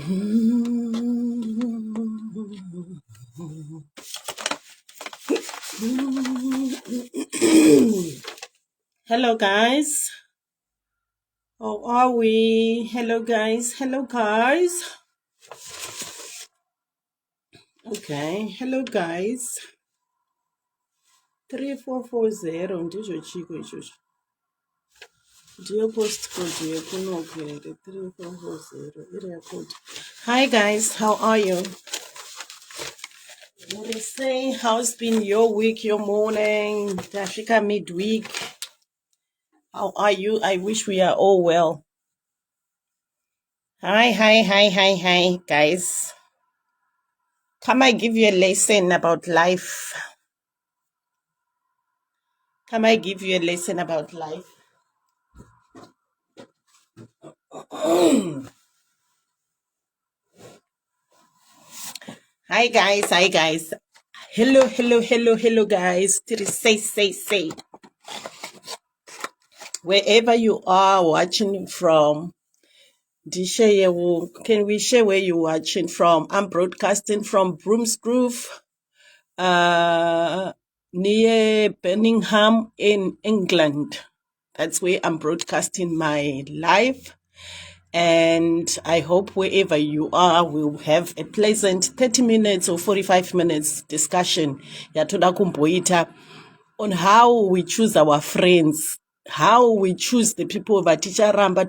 Hello guys, how are we? Hello guys. Okay, hello guys. 3440 ndicho chiko ichocho. Ndiyo postcode yekunokwere 3440 area code. Hi guys, how are you? What do you say? How's been your week, your morning? Tafika midweek. How are you? I wish we are all well. Hi, guys. Come I give you a lesson about life. Hi guys. Hello guys. Say. Wherever you are watching from, can we share where you're watching from? I'm broadcasting from Broomsgrove, near Birmingham in England. That's where I'm broadcasting my live. And I hope wherever you are, we'll have a pleasant 30 minutes or 45 minutes discussion yatoda kumboita on how we choose our friends, how we choose the people that ticharamba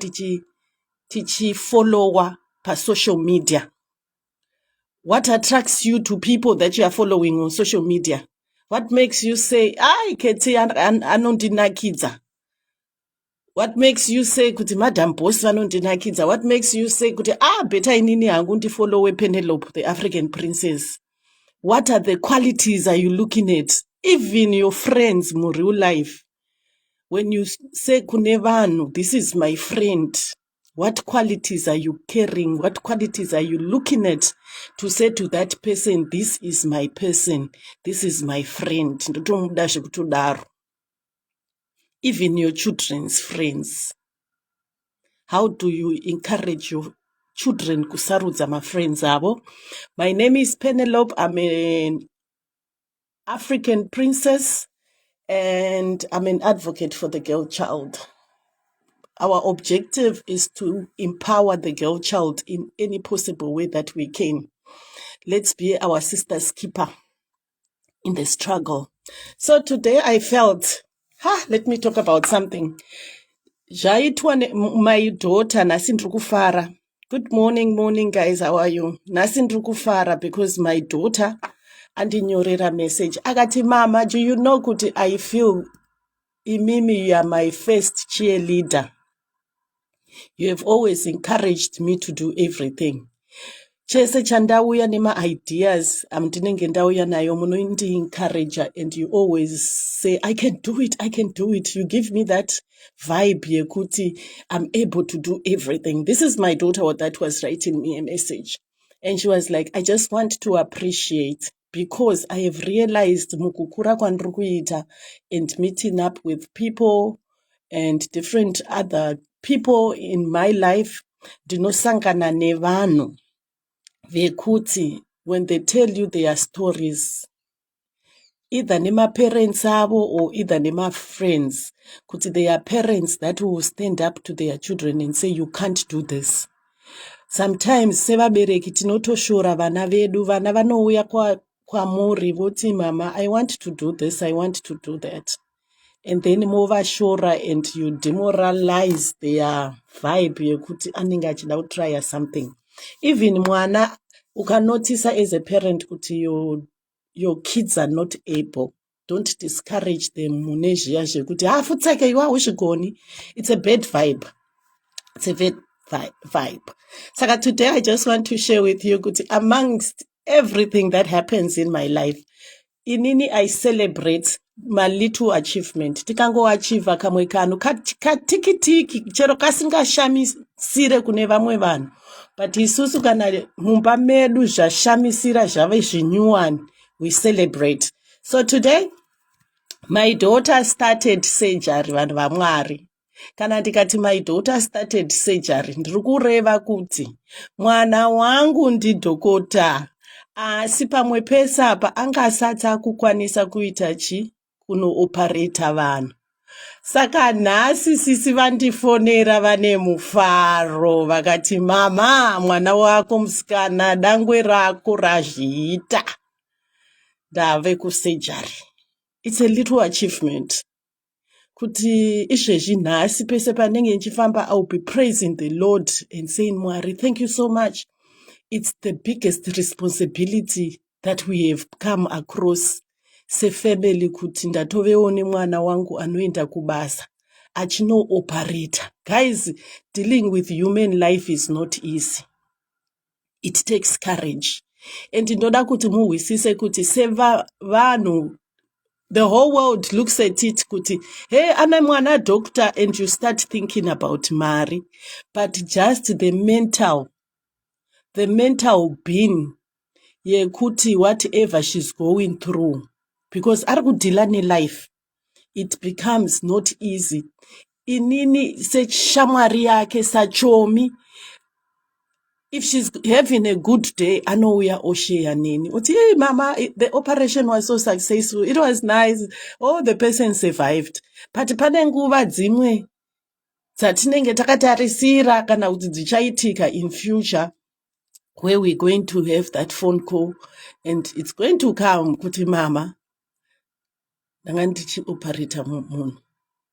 tichi follower per social media. What attracts you to people that you are following on social media? What makes you say, Keti anondinakidza? What makes you say kuti Madam Boss vanondinakidza? What makes you say kuti better inini hangu ndifollowe Penelope, the African princess? What are the qualities are you looking at? Even your friends in real life. When you say kune vanhu, this is my friend, what qualities are you carrying? What qualities are you looking at to say to that person, this is my person, this is my friend? Ndotomuda zvekutodaro. Even your children's friends. How do you encourage your children kusarudza my friends avo? My name is Penelope. I'm an African princess and I'm an advocate for the girl child. Our objective is to empower the girl child in any possible way that we can. Let's be our sister's keeper in the struggle. So today I felt, let me talk about something. My daughter Nasindrukufara. Good morning guys, how are you? Nasindrukufara because my daughter andinyorera message. Akati mama, do you know kuti I feel imimi you are my first cheerleader. You have always encouraged me to do everything. Chese chandauya nema ideas ndinenge ndauya nayo munondi-encourage and you always say I can do it. You give me that vibe yekuti I'm able to do everything. This is my daughter that was writing me a message and she was like, I just want to appreciate because I have realized mukukura kwandiri kuita and meeting up with people and different other people in my life ndinosangana nevanhu vekuti when they tell you their stories, either nema parents avo or either nema friends, kuti they are parents that will stand up to their children and say you can't do this. Sometimes sevabereki tinotoshora vana vedu, vana vanouya kwamuri voti mama I want to do this, I want to do that. And then movashora and you demoralize their vibe yekuti anenge achida kutry something. Even mwana ukanotice as a parent kuti your kids are not able, don't discourage them munezhiya zvekuti futsake iwa ushigoni. It's a bad vibe. It's a bad vibe. So today I just want to share with you kuti amongst everything that happens in my life, inini I celebrate my little achievement. Tikango achieve kamwe kanu katikitiki chero kasingashamisire kune vamwe vanhu, but isusu kana mumba medu zvashamisira zvave zvinyuwani, we celebrate. So today my daughter started surgery, vanhu vamwari. Kana ndikati my daughter started surgery, ndiri kureva kuti mwana wangu ndidhokota, asi pamwe pese apa angasati akukwanisa kuita kunoophareta vanhu. Saka nhasi sisi vandifonera vane mufaro vakati, mama, mwana wako musikana dangwe rako razviita, ndave kusurgery. It's a little achievement. Kuti izvezvi nhasi pese panenge nchifamba, I'll be praising the Lord and saying, Mwari, thank you so much. It's the biggest responsibility that we have come across sefamily, kuti ndatovewo nemwana wangu anoenda kubasa achinoophareta. Guys, dealing with human life is not easy. It takes courage. And ndoda kuti muhwisise kuti vanhu, the whole world looks at it kuti, hey, ana mwana doctor, and you start thinking about mari. But just the mental being, yekuti whatever she's going through, because ari kudhila life, it becomes not easy. Inini sechamwari yake sachomi, if she's having a good day, anouya oshare nini. Uti, hey mama, the operation was so successful. It was nice. Oh, the person survived. But pane nguva dzimwe dzatinenge takatarisira kana kuti dzichaitika in future, where we're going to have that phone call and it's going to come kuti mama, ndanga ndichioperata munhu.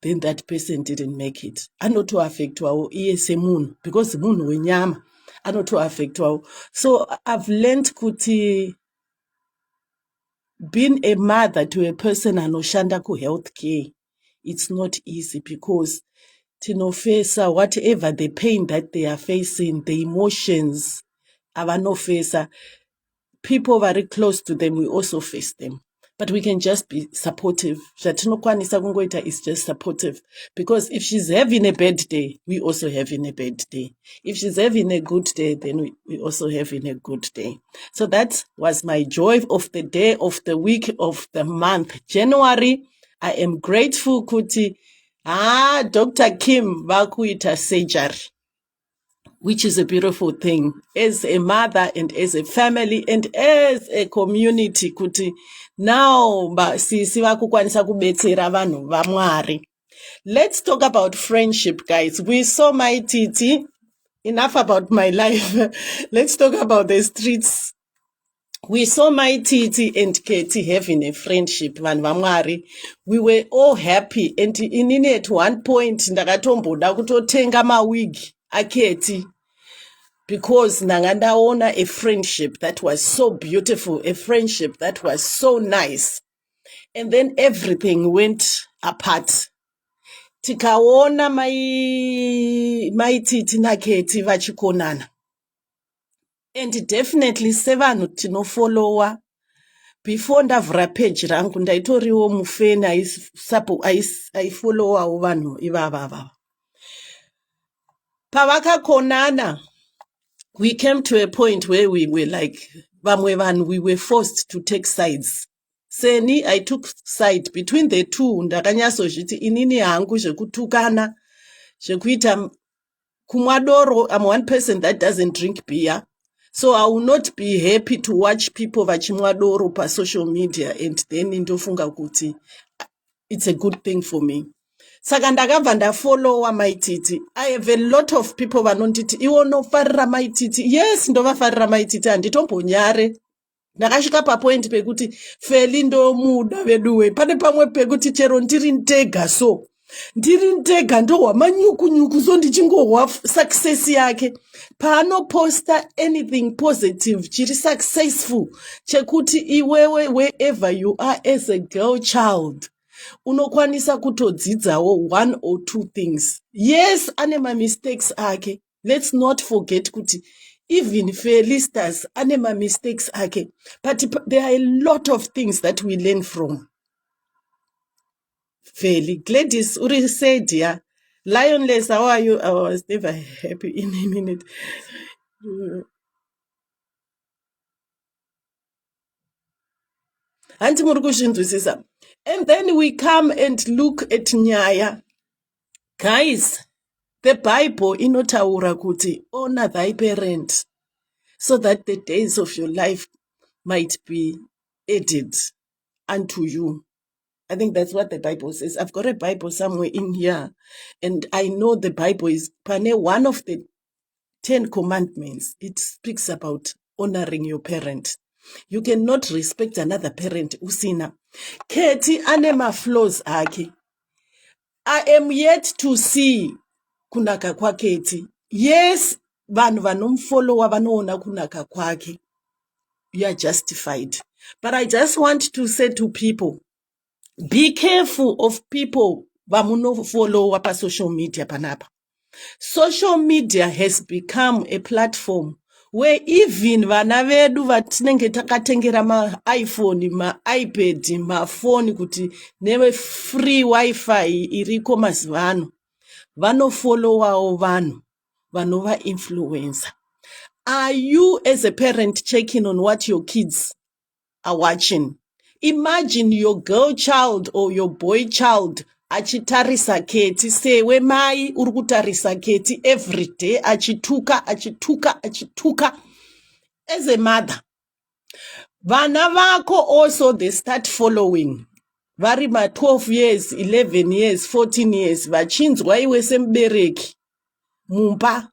Then that person didn't make it. Anotoaffectwawo iye semunhu, because munhu wenyama anotoaffectwawo. So I've learned kuti being a mother to a person anoshanda ku-healthcare, it's not easy, because tinofesa whatever the pain that they are facing, the emotions avanofesa, people very close to them, we also face them. But we can just be supportive. Zvatinokwanisa kungoita is just supportive. Because if she's having a bad day, we also having a bad day. If she's having a good day, then we also having a good day. So that was my joy of the day, of the week, of the month. January, I am grateful kuti, Dr. Kim vakuita surgery, which is a beautiful thing. As a mother and as a family and as a community, kuti now sisi vakukwanisa kubetsera vanhu vaMwari. Let's talk about friendship, guys. We saw my Titi. Enough about my life. Let's talk about the streets. We saw my Titi and Katie having a friendship, vanhu vaMwari. We were all happy. And inini at one point, ndakatomboda kutotenga mawig aKatie, because nangandaona a friendship that was so beautiful, a friendship that was so nice. And then everything went apart. Tikaona my Titi naKatie vachikonana. And definitely sevanhu tinofollowa. Before ndavhura page rangu, ndaitoriwo mufeni aifollowawo vanhu ivava. Pavakakonana, we came to a point where we were like, we were forced to take sides. Seni, I took side between the two. Ndakanyasozviti inini hangu zvekutukana, zvekuita kumwadoro. I'm one person that doesn't drink beer. So I will not be happy to watch people vachimwadoro pa social media and then ndofunga kuti it's a good thing for me. Saka ndakabva ndafollowa my Titi. I have a lot of people vanonditi iwo nofarira my Titi. Yes, ndovafarira my Titi, handitombonyare. Ndakasvika papoint pekuti feli ndomuda veduwe. Pane pamwe pekuti chero ndiri ndega so. Ndiri ndega ndohwa manyuku so ndichingohwa success yake. Paanoposta anything positive, chiri successful, chekuti iwewe wherever you are as a girl child, unokwanisa kutodzidzawo one or two things. Yes, ane mistakes ake. Let's not forget kuti even Felistas ane mistakes ake. But there are a lot of things that we learn from Feli. Gladys, Uri said, yeah. Lionless, how are you? I was never happy in a minute. And then we come and look at Nyaya. Guys, the Bible inotaura kuti honor thy parent so that the days of your life might be added unto you. I think that's what the Bible says. I've got a Bible somewhere in here, and I know the Bible is one of the 10 commandments. It speaks about honoring your parent. You cannot respect another parent usina. Keti anema flaws aki. I am yet to see kunaka kwaketi. Yes, vanhu vanomfollowa vanoona kunaka kwake. You are justified. But I just want to say to people, be careful of people vamunofollowa pa social media panapa. Social media has become a platform where even vana vedu vatinenge takatengera ma-iPhone, ma-iPad, mafoni kuti neve free wifi iriko mazivano, vanofollowawo vanhu vanova influencer. Are you as a parent checking on what your kids are watching? Imagine your girl child or your boy child achitarisa keti, sewe mai uri kutarisa keti every day, achituka. As a mother, vana vako also they start following. Vari ma 12 years, 11 years, 14 years, vachinzwa iwe semubereki mumba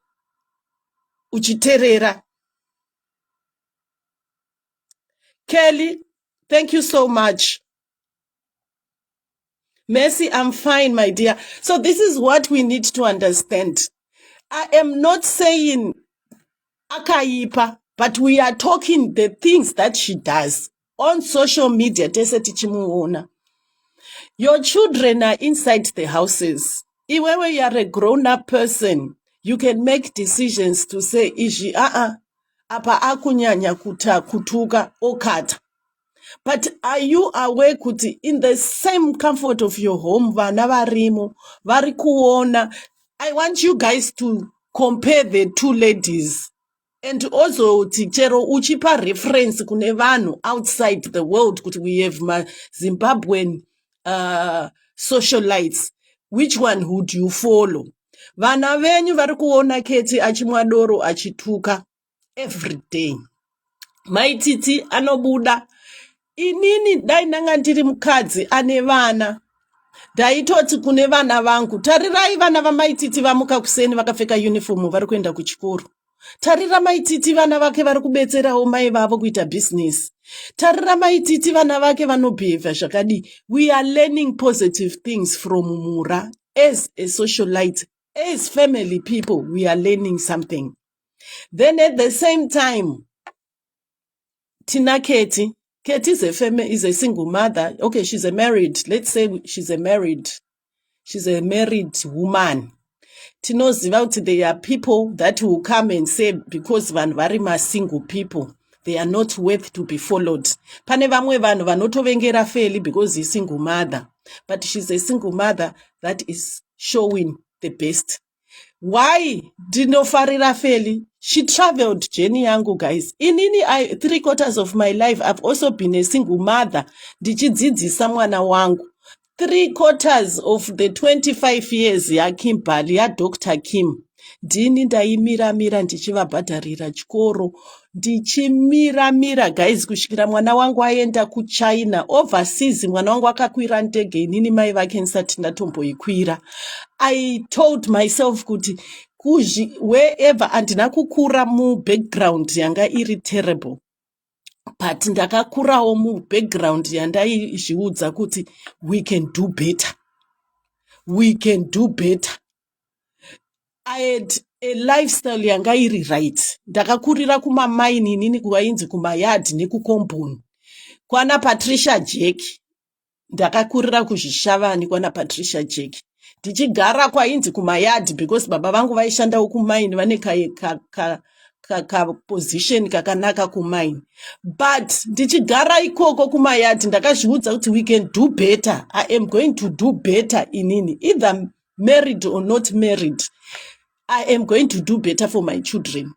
uchiterera. Kelly, thank you so much. Mercy, I'm fine, my dear. So this is what we need to understand. I am not saying akaipa, but we are talking the things that she does on social media. Your children are inside the houses. Even when you are a grown-up person, you can make decisions to say, ishi, apa akunyanya kutuka okata. But are you aware kuti in the same comfort of your home, vana varimo, vari kuona? I want you guys to compare the two ladies. And also, chero uchipa reference kune vanhu outside the world, kuti we have Zimbabwean socialites. Which one would you follow? Vana venyu vari kuona keti achimwadoro achituka every day. Maititi anobuda. Inini dai nanga ndiri mukadzi ane vana, ndaitoti kune vana vangu, tarirai vana vamaititi vamuka kuseni vakapfeka uniform vari kuenda kuchikoro. Tarira maititi vana vake vari kubetserawo mai vavo kuita business. Tarira maititi vana vake vanobhevha zvakadi. We are learning positive things from Mura. As a socialite, as family people, we are learning something. Then at the same time, Tina Katie is a single mother. Okay, she's a married. Let's say she's a married woman. Tinoziva kuti there are people that will come and say because vanhu vari single people, they are not worth to be followed. Pane vamwe vanhu vanotovengera Feli because he's single mother, but she's a single mother that is showing the best. Why ndinofarira Feli? She traveled journey yangu, guys. Inini 3/4 of my life I've also been a single mother. Ndichidzidzisa mwana wangu. 3/4 of the 25 years yaKimbali Dr. Kim. Ndini ndaimira ndichivabhadharira chikoro. Ndichimira guys kusvikira mwana wangu aenda kuChina overseas. Mwana wangu akakwira ndege inini mai vake ndisati ndatomboikwira. I told myself kuti wherever andina kukura mu background yanga iri terrible, but ndakakurawo mu background yandaizviudza kuti we can do better. I had a lifestyle yanga iri right. Ndakakurira kumamaini nini kuvainzi kumayadi nekukomboni kwana Patricia Jack. Ndakakurira kuzvishavani kwana Patricia Jack. Ndichigara kwainzi kumayadi because baba vangu vaishandawo kumaini, vane position kakanaka kumaini. But ndichigara ikoko kumayadi ndakazviudza kuti we can do better. I am going to do better inini, either married or not married. I am going to do better for my children.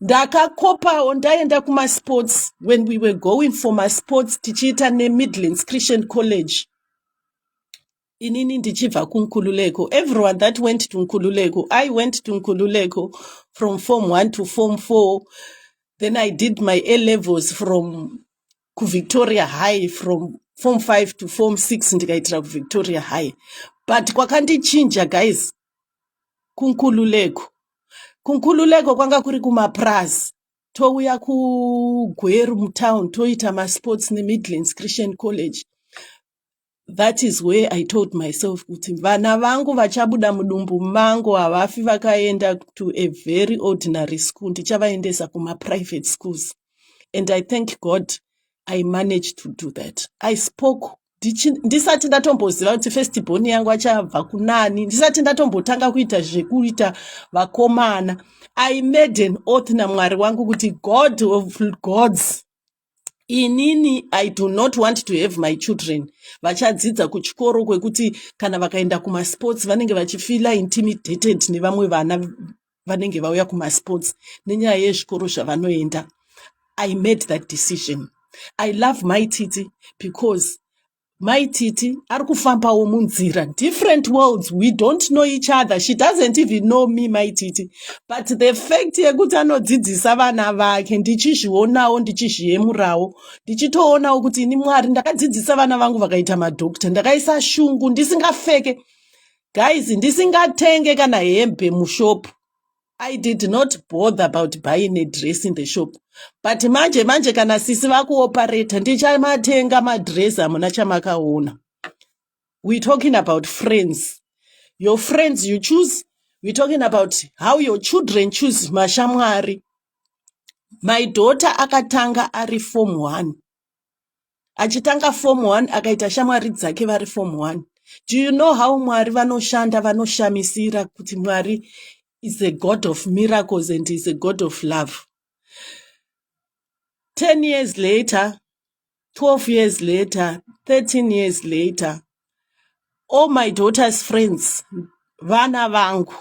Ndakakopawo ndaenda kuma-sports. When we were going for my sports tichiita neMidlands Christian College, inini ndichibva kunkululeko. Everyone that went to Nkululeko, I went to Nkululeko from Form 1 to Form 4. Then I did my A-levels from Victoria High, from Form 5 to Form 6 ndikaitira Victoria High. But kwakandichinja guys, kunkululeko. Kunkululeko kwanga kuri kumapras. Touya kuGweru mutown, toita masports neMidlands Christian College. That is where I told myself kuti vana vangu vachabuda mudumbu mangu havafi vakaenda to a very ordinary school, ndichavaendesa kuma-private schools. And I thank God I managed to do that. I spoke ndisati ndatomboziva kuti firstborn yangu achabva kunani, ndisati ndatombotanga kuita zvekuita vakomana. I made an oath naMwari wangu kuti God of gods, inini I do not want to have my children vachadzidza kuchikoro kwekuti kana vakaenda kumasports vanenge vachifila intimidated nevamwe vana vanenge vauya kumasports nenyaya yezvikoro zvavanoenda. I made that decision. I love my Titi because my Titi ari kufambawo munzira, different worlds. We don't know each other. She doesn't even know me, my Titi. But the fact yekuti anodzidzisa vana vake, ndichizvionawo, ndichizviemurawo, ndichitoonawo kuti ini Mwari ndakadzidzisa vana vangu vakaita madhokta, ndakaisa shungu, ndisingafeke. Guys, ndisingatenge kana hembe mushopu. I did not bother about buying a dress in the shop. But manje kana sisi vakuoperate ndichamatenga madress amuna chamakaona. We're talking about friends. Your friends you choose. We're talking about how your children choose mashamwari. My daughter akatanga ari Form 1. Achitanga Form 1 akaita shamwari dzake vari Form 1. Do you know how Mwari vanoshanda vanoshamisira kuti Mwari is a God of miracles and is a God of love. 10 years later, 12 years later, 13 years later, all my daughter's friends, vana vangu,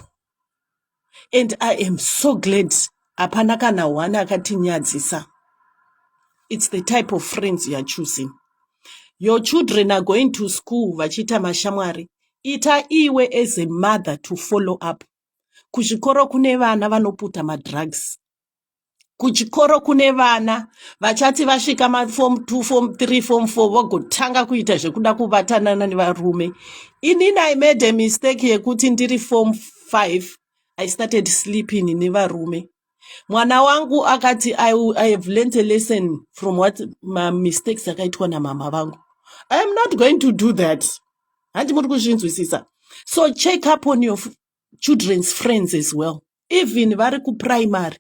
and I am so glad hapana kana one akatinyadzisa. It's the type of friends you are choosing. Your children are going to school vachita mashamwari. Ita iwe as a mother to follow up. Kuchikoro kune vana vanoputa madrugs. Kuchikoro kune vana vachati vasvika maform 2 form 3 form 4 vogotanga kuita zvekuda kuvatanana nevarume. Inini I made a mistake yekuti ndiri Form 5 I started sleeping nevarume. Mwana wangu akati I have learned a lesson from what my mistakes akaitwa namama vangu. I am not going to do that. Handimuri kuzvinzwisisa. So check up on your children's friends as well. Even vari kuprimary.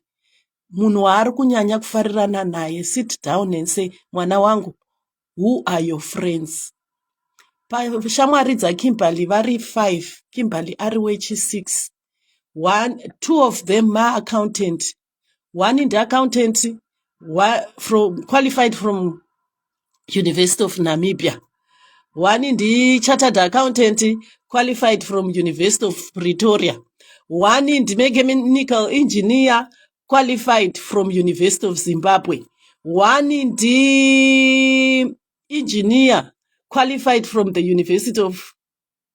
Munhu waari kunyanya kufarirana naye, sit down and say, mwana wangu, who are your friends? Shamwari dzaKimberly vari 5, Kimberly ari wechi6. 2 of them ma-accountant. One in the accountant, qualified from University of Namibia. One in the chartered accountant, qualified from University of Pretoria. One in the mechanical engineer, qualified from University of Zimbabwe. One in the engineer, qualified from the University of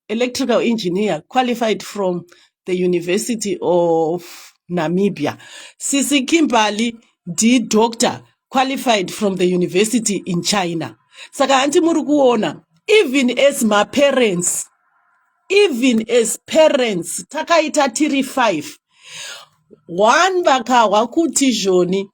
Electrical Engineer, qualified from the University of Namibia. Sisi Kimberly, the doctor, qualified from the university in China. Saka anti muri kuona, even as my parents, takaita tiri 5. One vakawa kuti zhoni,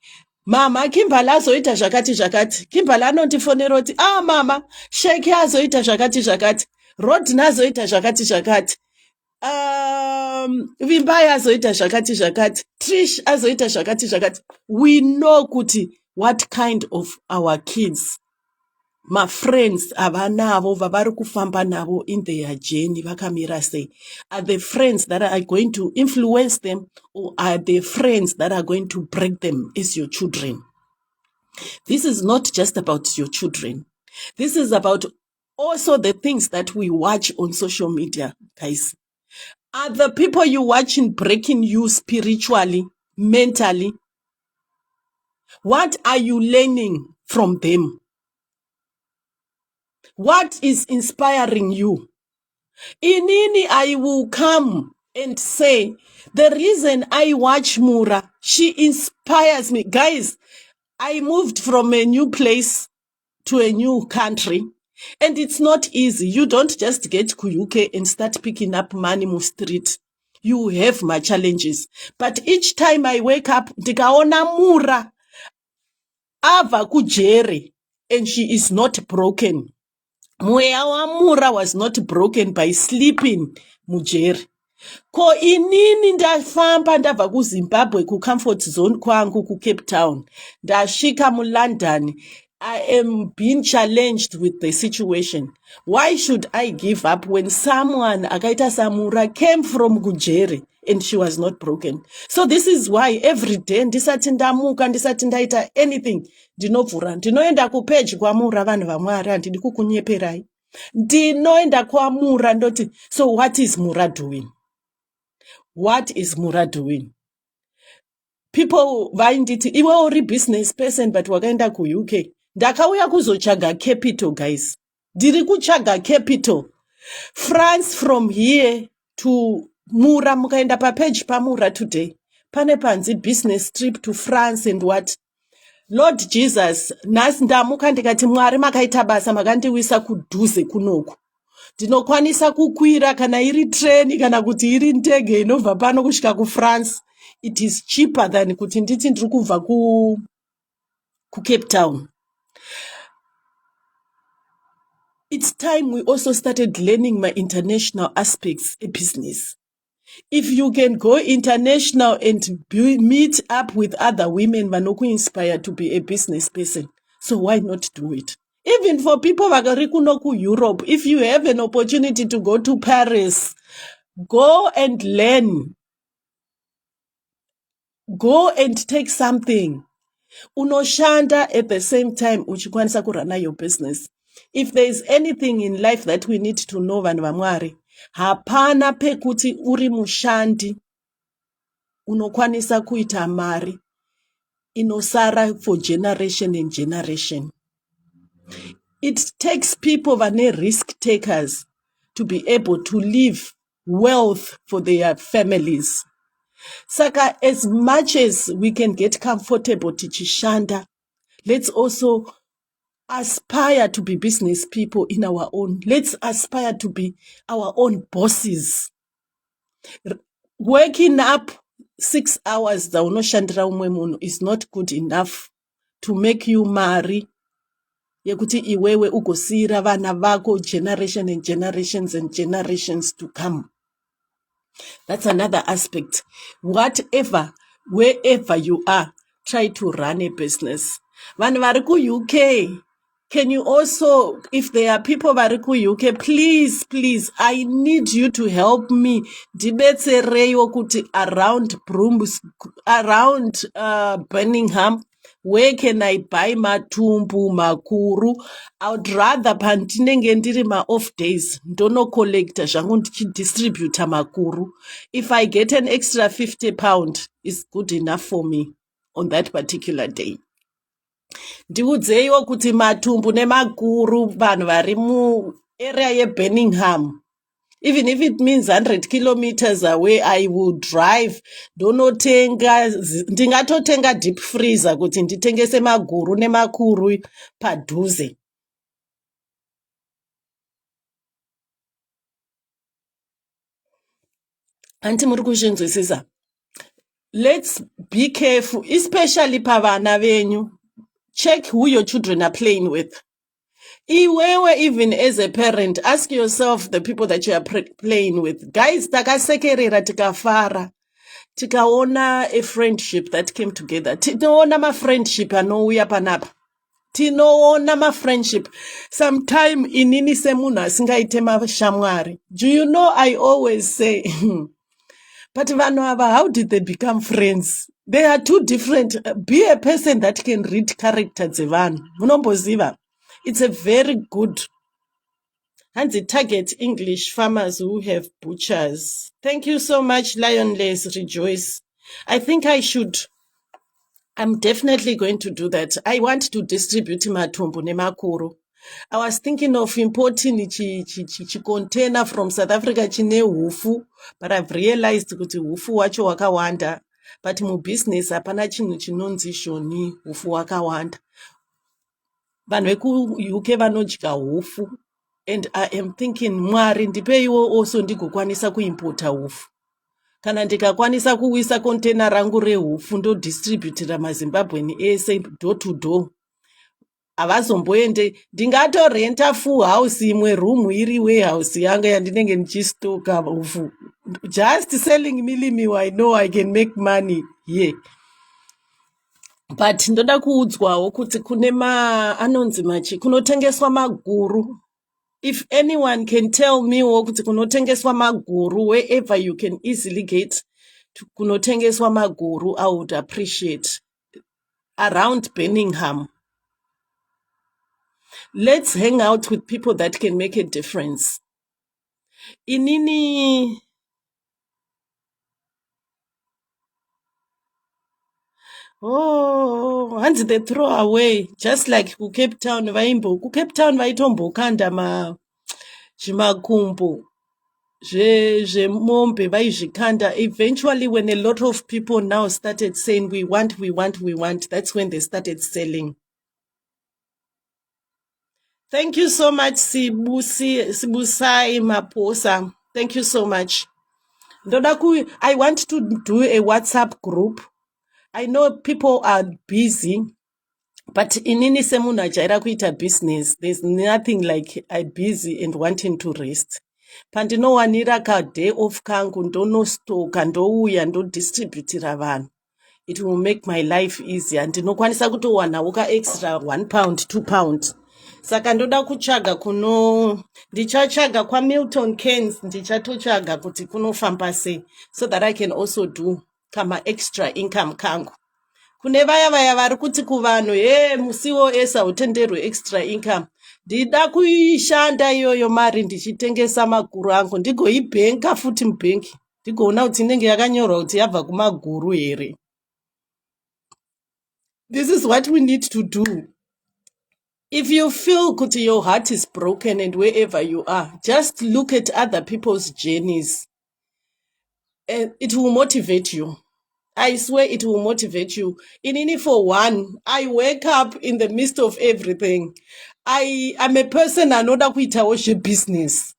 mama Kimberly azoita zvakati. Kimberly anondifonera kuti, mama, Sheki azoita zvakati. Rodney azoita zvakati. Vimbai azoita zvakati. Trish azoita zvakati. We know kuti what kind of our kids, my friends avanavo vavari kufamba navo in their journey vakamira sei. Are the friends that are going to influence them, or are the friends that are going to break them as your children? This is not just about your children. This is about also the things that we watch on social media, guys. Are the people you watching breaking you spiritually, mentally? What are you learning from them? What is inspiring you? Inini, I will come and say, the reason I watch Mura, she inspires me. Guys, I moved from a new place to a new country, and it's not easy. You don't just get to UK and start picking up money on street. You have my challenges. But each time I wake up, ndikaona Mura ava kujere, and she is not broken. Mweya waMura was not broken by sleeping mujeri. Ko inini ndafamba ndabva kuZimbabwe kucomfort zone kwangu kuCape Town. Ndasvika muLondon. I am being challenged with the situation. Why should I give up when someone, akaita Samura, came from Gujere and she was not broken? So this is why every day ndisati ndamuka, ndisati ndaita anything, ndinobvura, ndinoenda kupage kwaMura vanhu vaMwari, handidi kukunyeperai. Ndinoenda kwaMura ndoti, so what is Mura doing? What is Mura doing? People vainditi iwe uri business person but wakaenda kuUK. Ndakauya kuzochaga capital, guys. Ndiri kuchaga capital. France from here to Mura, mukaenda papage paMura today. Pane panzi business trip to France and what? Lord Jesus, nhasi ndamuka ndikati Mwari makaita basa makandiwisa kudhuze kunoku. Ndinokwanisa kukwira kana iri treni kana kuti iri ndege inobva pano kusvika kuFrance. It is cheaper than kuti nditi ndiri kubva kuCape Town. It's time we also started learning my international aspects of business. If you can go international and meet up with other women vanoku inspire to be a business person, so why not do it? Even for people vakari kuno kuEurope, if you have an opportunity to go to Paris, go and learn. Go and take something. Unoshanda at the same time uchikwanisa kurana your business. If there is anything in life that we need to know, vanhu vaMwari, hapana pekuti uri mushandi unokwanisa kuita mari inosara for generation and generation. It takes people vane risk takers to be able to leave wealth for their families. Saka, as much as we can get comfortable tichishanda, let's also aspire to be business people in our own. Let's aspire to be our own bosses. Working up 6 hours daunoshandira umwe munhu is not good enough to make you marry yekuti iwewe ugosira vana vako generation and generations and generations to come. That's another aspect. Whatever, wherever you are, try to run a business. Vanhu vari kuUK, can you also, if there are people vari kuUK, please, I need you to help me. Ndibetsereiwo kuti around Birmingham, where can I buy matumbu makuru? I would rather pandinenge ndiri ma-off days ndonocollecta zvangu ndichidistributa makuru. If I get an extra 50 pound, is good enough for me on that particular day. Ndiudzeiwo kuti matumbu nemakuru vanhu vari muarea yeBirmingham, even if it means 100 kilometers away, I will drive. Ndingatotenga deep freezer kuti nditengese maguru nemakuru padhuze. Anti muri kuzvinzwisisa? Let's be careful, especially pavana venyu. Check who your children are playing with. Iwewe, even as a parent, ask yourself the people that you are playing with. Guys, takasekerera tikafara. Tikaona a friendship that came together. Tinoona ma friendship anouya panapa. Tinoona ma friendship. Sometime inini semunhu asingaite mashamwari. Do you know, I always say, but vanhu ava, how did they become friends? They are two different. Be a person that can read character dzevanhu. Munomboziva? It's a very good and the target English farmers who have butchers. Thank you so much, Lionless Rejoice. I think I'm definitely going to do that. I want to distribute matumbu nemakuru. I was thinking of importing container from South Africa chine hufu, but I've realized kuti hufu wacho wakawanda. But business hapana chinhu chinonzi shoni hufu wakawanda. Vanhu veku-UK vanodya hufu. And I am thinking, Mwari ndipeiwo also ndigokwanisa kuimpota hufu. Kana ndikakwanisa kuwisa container rangu rehufu ndodistributira maZimbabwean ese door to door. Havazomboende ndingatorenta full house imwe room iri warehouse yanga yandinenge ndichistoka hufu. Just selling milimiwa, I know I can make money here. But ndoda kuudzwawo kuti kune anonzi machi kunotengeswa maguru. If anyone can tell me kuti kunotengeswa maguru wherever you can easily get kunotengeswa maguru, I would appreciate. Around Birmingham. Let's hang out with people that can make a difference. Inini hands they throw away, just like Cape Town Cape Town vaitombo zvimakumbo zvemombe vaizvikanda. Eventually when a lot of people now started saying we want, that's when they started selling. Thank you so much, Sibusai Maposa. Thank you so much. I want to do a WhatsApp group. I know people are busy, but inini semunhu ajaira kuita business, there's nothing like I'm busy and wanting to rest. Pandinowanira ka day off kangu ndonostoka ndouya ndodistributira vanhu. It will make my life easier. Ndinokwanisa kutowanawo ka extra 1 pound, 2 pound. Saka ndoda kutsvaga ndichatsvaga kwaMilton Keynes, ndichatotsvaga kuti kunofamba sei, so that I can also do kama extra income kangu. Kune vaya vari kuti kuvanhu musiwo esa hautenderwe extra income. Ndida kuishanda iyoyo mari ndichitengesa maguru angu ndigoibhenka futi mubhenki ndigoona kuti inenge yakanyorwa kuti yabva kumaguru here. This is what we need to do. If you feel kuti your heart is broken and wherever you are, just look at other people's journeys. And it will motivate you. I swear it will motivate you. Inini for one, I wake up in the midst of everything. I am a person anoda kuitawo business.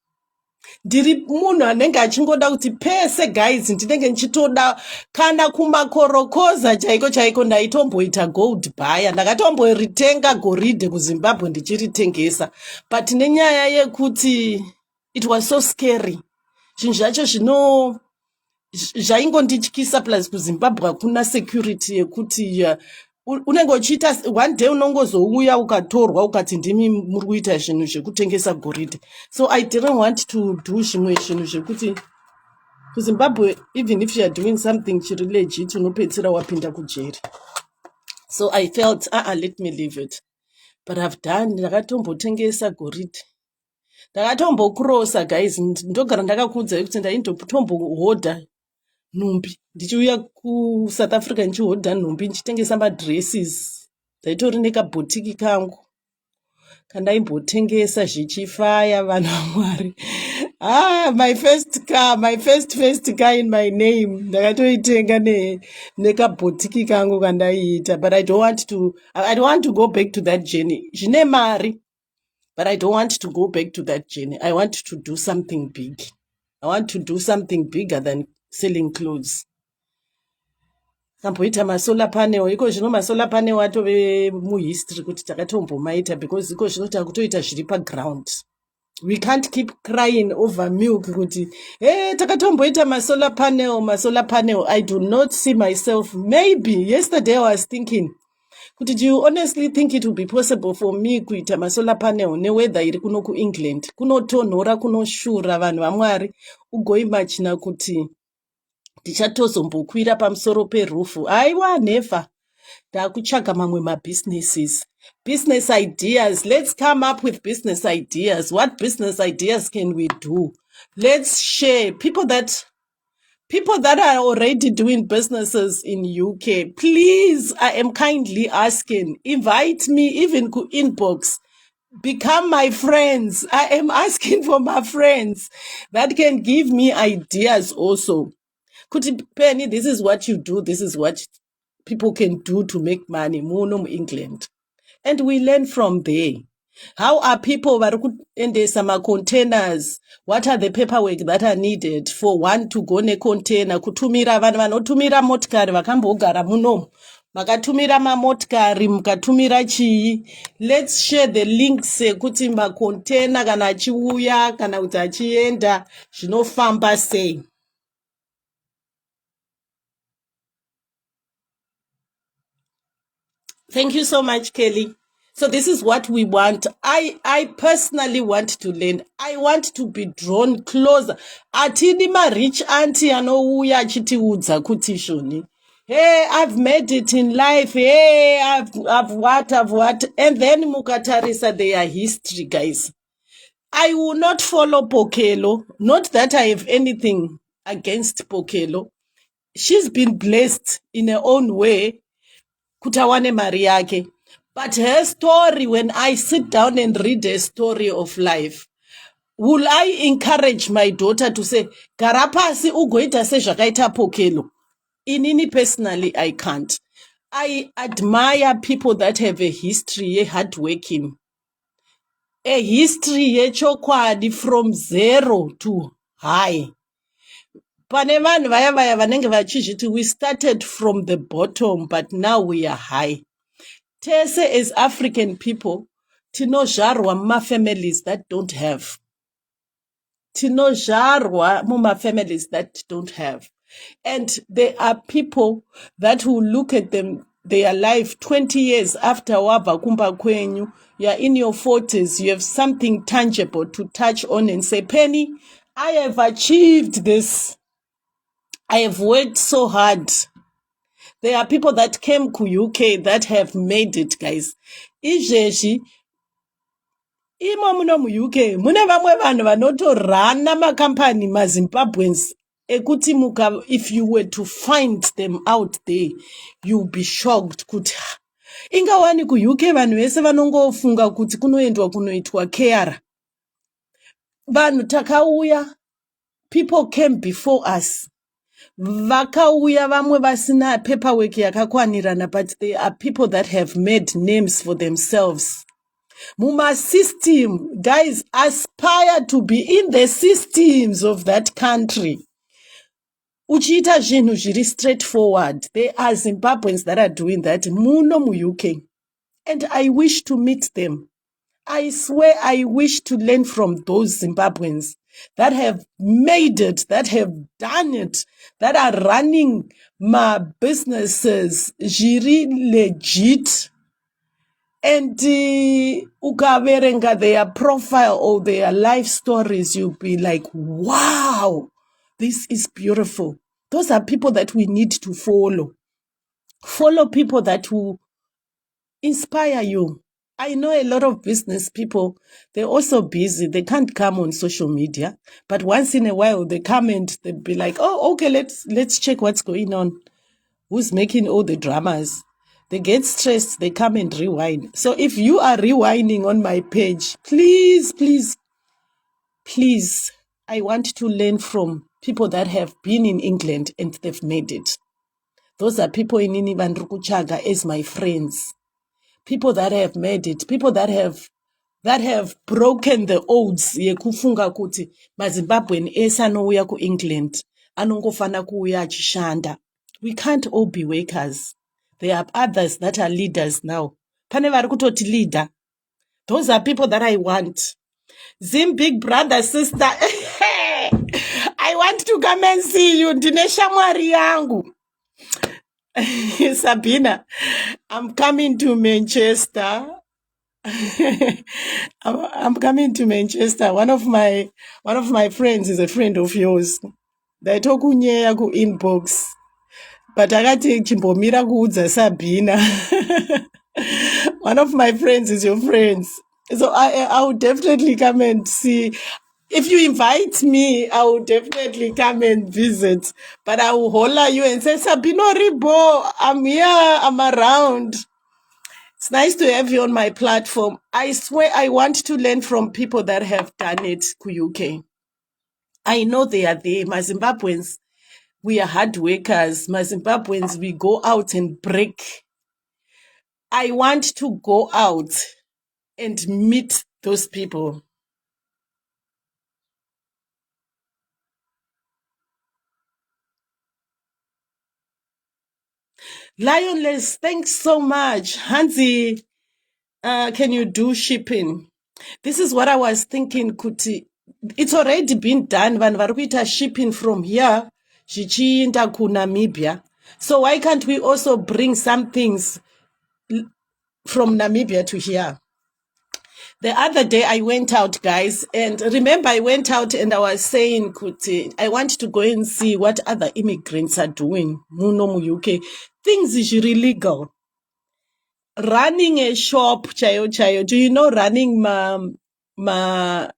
Ndiri munhu anenge achingoda kuti pese guys ndinenge nchitoda kana kumakorokoza chaiko ndaitomboita gold buyer, ndakatomboritenga goridhe kuZimbabwe ndichiritengesa, but nenyaya yekuti it was so scary. Zvinhu zvacho zvaingondityisa, plus kuZimbabwe hakuna security yekuti unenge uchiita one day unongozouya ukatorwa ukati ndimi muri kuita zvinhu zvekutengesa goridhe. So I didn't want to do zvimwe zvinhu zvekuti kuZimbabwe, even if you are doing something chiri legit unopedzisira wapinda kujeri. So I felt let me leave it. But I've done. Ndakatombotengesa goridhe, ndakatombokurosa guys. Ndogara ndakakuudzai kuti ndaindotombohodha nhumbi ndichiuya kuSouth Africa ndichihodha nhumbi ndichitengesa madresses. Ndaitori nekabhotiki kangu kandaimbotengesa zvichifaya, vanhu vaMwari. My first car in my name ndakatoitenga nekabhotiki kangu kandaiita. But I don't want to go back to that journey. Zvine mari, but I don't want to go back to that journey. I want to do something big. I want to do something bigger than selling clothes. Kamboita masolar panel, iko zvino masolar panel atove muhistory kuti takatombomaita, because iko zvino takutoita zviri paground. We can't keep crying over milk kuti takatomboita masolar panel. I do not see myself. Maybe yesterday I was thinking kuti, do you honestly think it would be possible for me kuita masolar panel neweather iri kuno kuEngland? Kunotonhora, kunoshura, vanhu vaMwari. Ugoimagina kuti ndichatozombokwira pamusoro perufu. Aiwa, never. Ndakutsvaga mamwe mabusinesses. Business ideas. Let's come up with business ideas. What business ideas can we do? Let's share. People that are already doing businesses in UK, please, I am kindly asking, invite me even to inbox. become my friends. I am asking for my friends that can give me ideas also. Kuti Penny, this is what you do. This is what people can do to make money. Muno England. And we learn from there. How are people varikuendesa macontainers? What are the paperwork that are needed for one to go necontainer? Kutumira vanhu vanotumira motikari vakambogara munomu. Makatumira mamotikari, mukatumira chii. Let's share the links ekuti macontainer kana achiuya kana kuti achienda zvinofamba sei. Thank you so much, Kelly. So this is what we want. I personally want to learn. I want to be drawn closer. Atini ma rich auntie anouya achitiudza kuti shoni. Hey, I've made it in life. Hey, I've what. And then mukatarisa their history, guys. I will not follow Pokelo. Not that I have anything against Pokelo. She's been blessed in her own way. Kutawane Mariake. But her story, when I sit down and read her story of life, will I encourage my daughter to say, Garapasi ugoita se zvakaita Pokelo? Inini personally, I can't. I admire people that have a history, a hard working. A history, a chokwadi from zero to high. Pane vanhu vaya vanenge vachizviti we started from the bottom, but now we are high. Tese as African people, tinozvarwa muma-families that don't have. Tinozvarwa muma-families that don't have. And there are people that will look at them, their life 20 years after wabva kumba kwenyu. You are in your 40s, you have something tangible to touch on and say, Penny, I have achieved this. I have worked so hard. There are people that came to UK that have made it, guys. Izvezvi imo muno mu-UK mune vamwe vanhu vanotorana makampani maZimbabweans ekuti if you were to find them out there, you'll be shocked kuti ingawani ku-UK vanhu vese vanongofunga kuti kunoendwa kunoitwa kera. Vanhu takauya, people came before us. Vakauya vamwe vasina paperwork yakakwanirana, but there are people that have made names for themselves. Muma system, guys, aspire to be in the systems of that country. Uchiita zvinhu zviri straightforward. There are Zimbabweans that are doing that muno mu-UK. And I wish to meet them. I swear I wish to learn from those Zimbabweans that have made it, that have done it, that are running my businesses, jiri legit. And ukaverenga their profile or their life stories, you'll be like, wow, this is beautiful. Those are people that we need to follow. Follow people that will inspire you. I know a lot of business people, they're also busy. They can't come on social media. But once in a while, they come and they'll be like, oh, okay, let's check what's going on. Who's making all the dramas? They get stressed. They come and rewind. So if you are rewinding on my page, please, I want to learn from people that have been in England and they've made it. Those are people in Inini Rukuchaga as my friends. People that have made it, people that have broken the odds yekufunga kuti maZimbabwean esa anouya ku England anongofana kuuya achishanda. We can't all be workers. There are others that are leaders now. Pane vari kutoti leader. Those are people that I want. Zim big brother, sister. I want to come and see you. Ndine shamwari yangu. Sabina, I'm coming to Manchester. I'm coming to Manchester. One of my friends is a friend of yours. Ndaitokunyeya ku inbox. But akati chimbomira kuudza Sabina. One of my friends is your friends. So I will definitely come and see. If you invite me, I will definitely come and visit. But I will holler you and say, Sabino Ribo, I'm here, I'm around. It's nice to have you on my platform. I swear I want to learn from people that have done it to UK. I know they are there. My Zimbabweans, we are hard workers. My Zimbabweans, we go out and break. I want to go out and meet those people. Lionless, thanks so much. Hansi, can you do shipping? This is what I was thinking, Kuti. It's already been done. Vanhu vari kuita shipping from here, zvichienda kuNamibia. So why can't we also bring some things from Namibia to here? The other day I went out, guys, and remember I went out and I was saying, Kuti, I want to go and see what other immigrants are doing. Muno mu UK. Things is illegal. Running a shop, chayo. Do you know running ma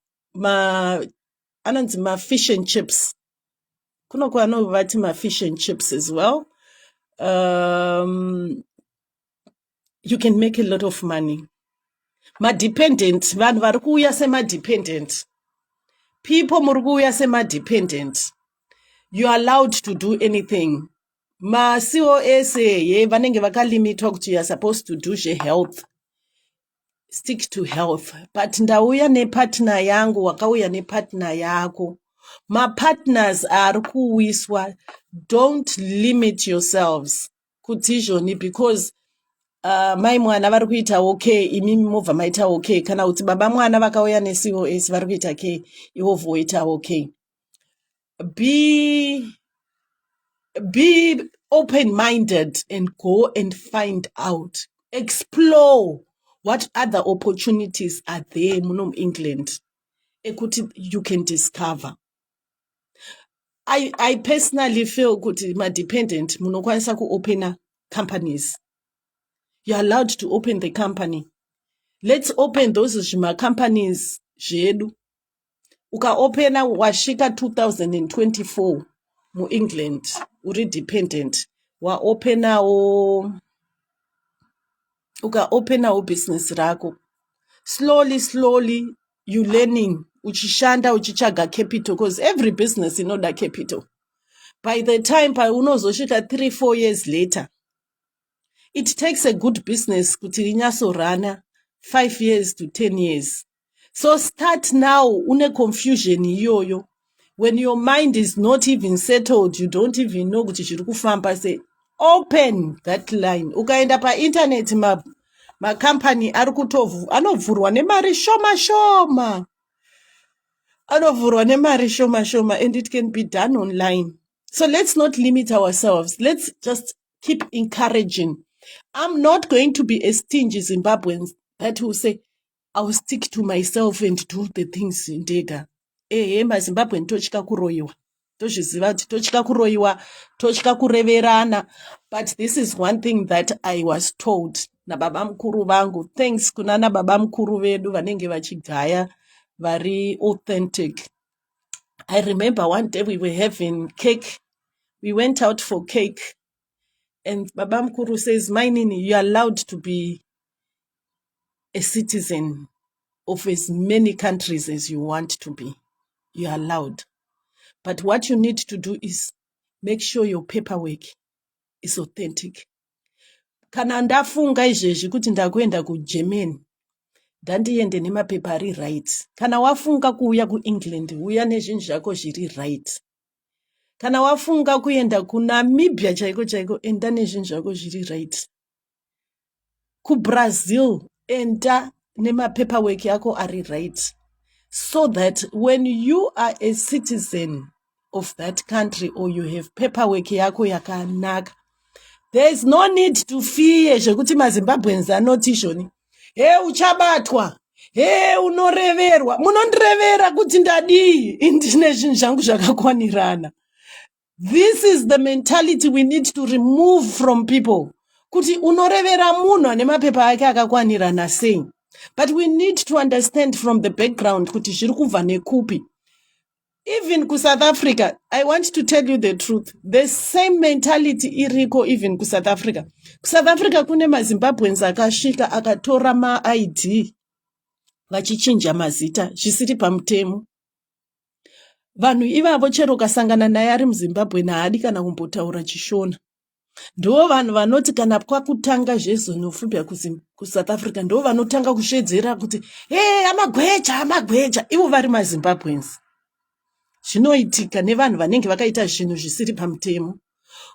fish and chips? Kuno kwanovati ma fish and chips as well. You can make a lot of money. Ma-dependent, vanhu vari kuuya sema-dependent. People muri kuuya sema-dependent. You are allowed to do anything. Ma-COS ye vanenge vakalimitwa kuti you are supposed to do health. Stick to health. But ndauya nepartner yangu, wakauya nepartner yako. Ma-partners ari kuwiswa. Don't limit yourselves. Kuti izvoni because mai mwana vari kuita okay, imimi mobva maita okay. Kana kuti baba mwana vakauya neCOS vari kuita okay, ivo voita okay. Be open-minded and go and find out. Explore what other opportunities are there in England. Ekuti you can discover. I personally feel kuti ma-dependent munokwanisa ku-opena companies. You're allowed to open the company. Let's open those companies zvedu. Ukaopena wasvika 2024 mu England uri dependent. Ukaopenawo business rako. Slowly you learning uchishanda uchichaga capital because every business inoda capital. By the time paunozosvika 3-4 years later, it takes a good business kuti rinyasorana 5 years to 10 years. So start now, une confusion iyoyo. When your mind is not even settled, you don't even know kuti zviri kufamba, say, open that line. Ukaenda pa internet ma company ari kutovhu anovhurwa nemari shoma. Anovhurwa nemari shoma and it can be done online. So let's not limit ourselves. Let's just keep encouraging. I'm not going to be a stingy Zimbabwean that will say, I'll stick to myself and do the things in Dega. MaZimbabwean tochika kuroiwa. Tozviziva kuti tochika kuroiwa, tochika kureverana. But this is one thing that I was told nababa mukuru vangu. Thanks kunana baba mukuru vedu vanenge vachigaya, very authentic. I remember one day we were having cake. We went out for cake. And Baba Mkuru says, Mainini, you're allowed to be a citizen of as many countries as you want to be. You're allowed. But what you need to do is make sure your paperwork is authentic. Kana ndafunga izvezvi kuti ndakuenda kuGermany, ndandiende nemapepa ari right. Kana wafunga kuuya kuEngland, uya nezvinhu zvako zviri right. Kana wafunga kuenda kuNamibia chaiko, enda nezvinhu zvako zviri right. KuBrazil, enter nema paperwork yako ari right. So that when you are a citizen of that country or you have paperwork yako yakanaka, there is no need to fear zvekuti maZimbabweans anoti izvoni. Uchabatwa. Unoreverwa. Munondirevera kuti ndadii. Ndine zvinhu zvangu zvakakwanirana. This is the mentality we need to remove from people. Kuti unorevera munhu ane mapepa ake akakwanirana sei. But we need to understand from the background kuti zviri kubva nekupi. Even ku South Africa, I want to tell you the truth. The same mentality iriko even ku South Africa. Ku South Africa kune maZimbabweans akasvika akatora ma-ID vachichinja mazita zvisiri pamutemo. Vanhu ivavo chero ukasangana naye ari muZimbabwe haadi kana kumbotaura chishona. Ndo vanhu vanoti kana kwakutanga zvezonofobia kuSouth Africa ndo vanotanga kushedzera kuti hey, amagweja ivo vari maZimbabweans. Zvinoitika nevanhu vanenge vakaita zvinhu zvisiri pamutemo.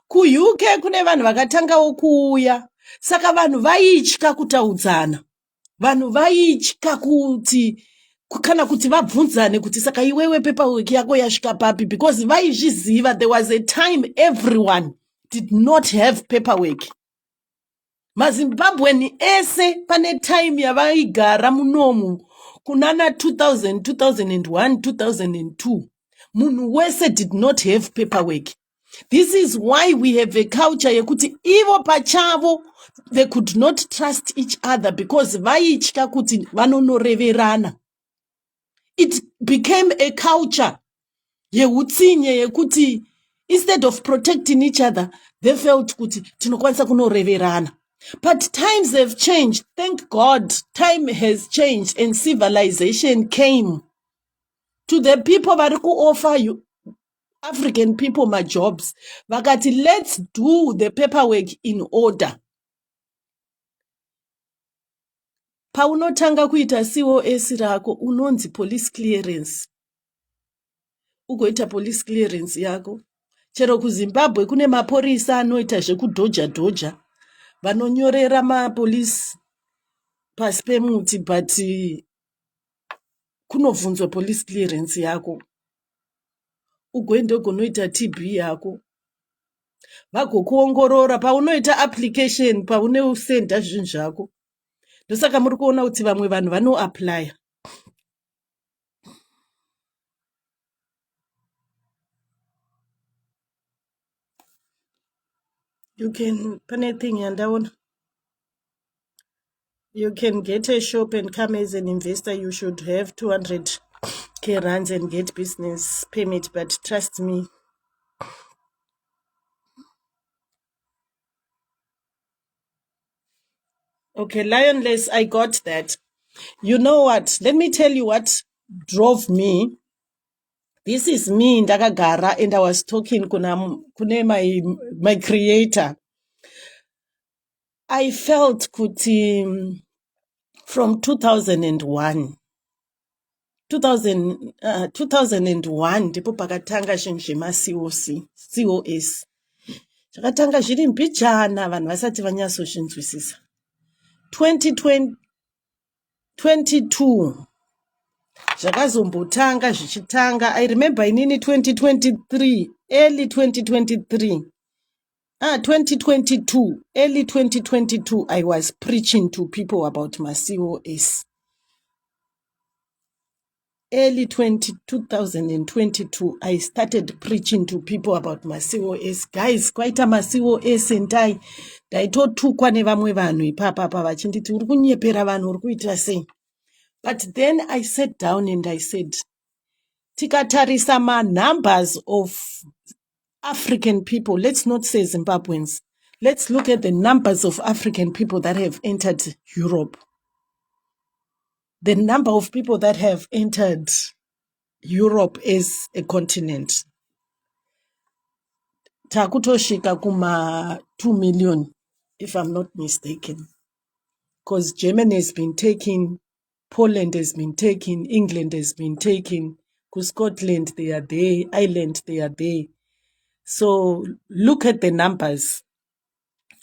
KuUK kune vanhu vakatangawo kuuya, saka vanhu vaitya kutaudzana. Vanhu vaitya kuti kana kuti vabvunzane kuti saka iwewe paperwork yako yasvika papi, because vaizviziva there was a time everyone did not have paperwork. maZimbabwean ese pane time yavaigara munomu kunana 2000, 2001, 2002. Munhu wese did not have paperwork. This is why we have a culture yekuti ivo pachavo they could not trust each other because vaitya kuti vanonoreverana. It became a culture yeutsinye yekuti instead of protecting each other they felt kuti tinokwanisa kunoreverana. But times have changed. Thank God time has changed and civilization came to the people vari kuoffer you African people my jobs. Vakati, let's do the paperwork in order. Paunotanga kuita COS rako unonzi police clearance. Ugoita police clearance yako. Chero kuZimbabwe kune maporisa anoita zvekudhoja. Vanonyorera mapolice pasi pemuti but kunovhunzwa police clearance yako. Ugoenda ugonoita TB yako. Vagokuongorora paunoita application pauneusenda zvinhu zvako. Ndosaka muri kuona kuti vamwe vanhu vanoapply. You can anything yandaona. You can get a shop and come as an investor. You should have 200k rands and get business permit, but trust me. Okay, Lionless, I got that. You know what? Let me tell you what drove me. This is me, Ndakagara, and I was talking kune my creator. I felt kuti from 2001 ndipo pakatanga zvinhu zvema-COS zvakatanga zviri mbijana vanhu vasati vanyatsozvinzwisisa. 2022 zvakazombotanga zvichitanga. I remember inini 2023 early 2022 early 2022 I was preaching to people about my COS. Early 2022 I started preaching to people about my COS. Guys, kwaita ma COS ndaitotukwa nevamwe vanhu ipapa vachinditi uri kunyepera vanhu uri kuita sei. But then I sat down and I said, tikatarisa numbers of African people, let's not say Zimbabweans, let's look at the numbers of African people that have entered Europe. The number of people that have entered Europe as a continent. Takutosvika kuma 2 million, if I'm not mistaken. Because Germany has been taken, Poland has been taken, England has been taken, Scotland they are there, Ireland they are there. So look at the numbers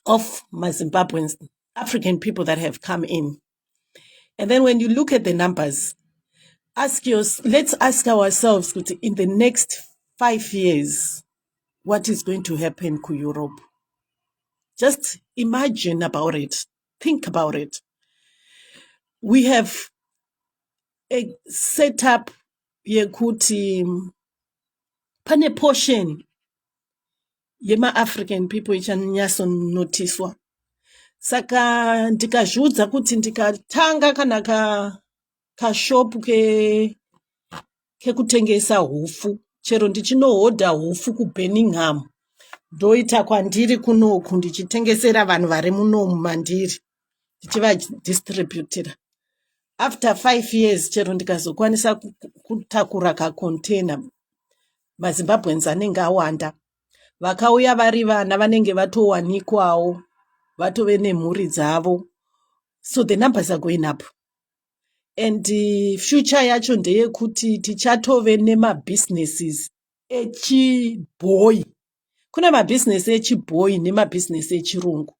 of my Zimbabweans, African people that have come in. And then when you look at the numbers, let's ask ourselves in the next 5 years, what is going to happen to Europe? Just imagine about it. Think about it. We have a setup yekuti pane portion yema-African people ichanyasonotiswa. Saka ndikazviudza kuti ndikatanga kana kashop kekutengesa hufu, chero ndichinohodha hufu kuBirmingham, ndoita kwandiri kunoku ndichitengesera vanhu vari munomu mandiri, ndichivadistributira. After 5 years chero ndikazokwanisa kutakura kakontena, maZimbabweans anenge awanda, vakauya vari vana vanenge vatowanikwawo, vatove nemhuri dzavo, so the numbers are going up. And future yacho ndeyekuti tichatove nemabusinesses echibhoyi. Kune mabhizinesi echibhoyi nemabhizinesi echirungu.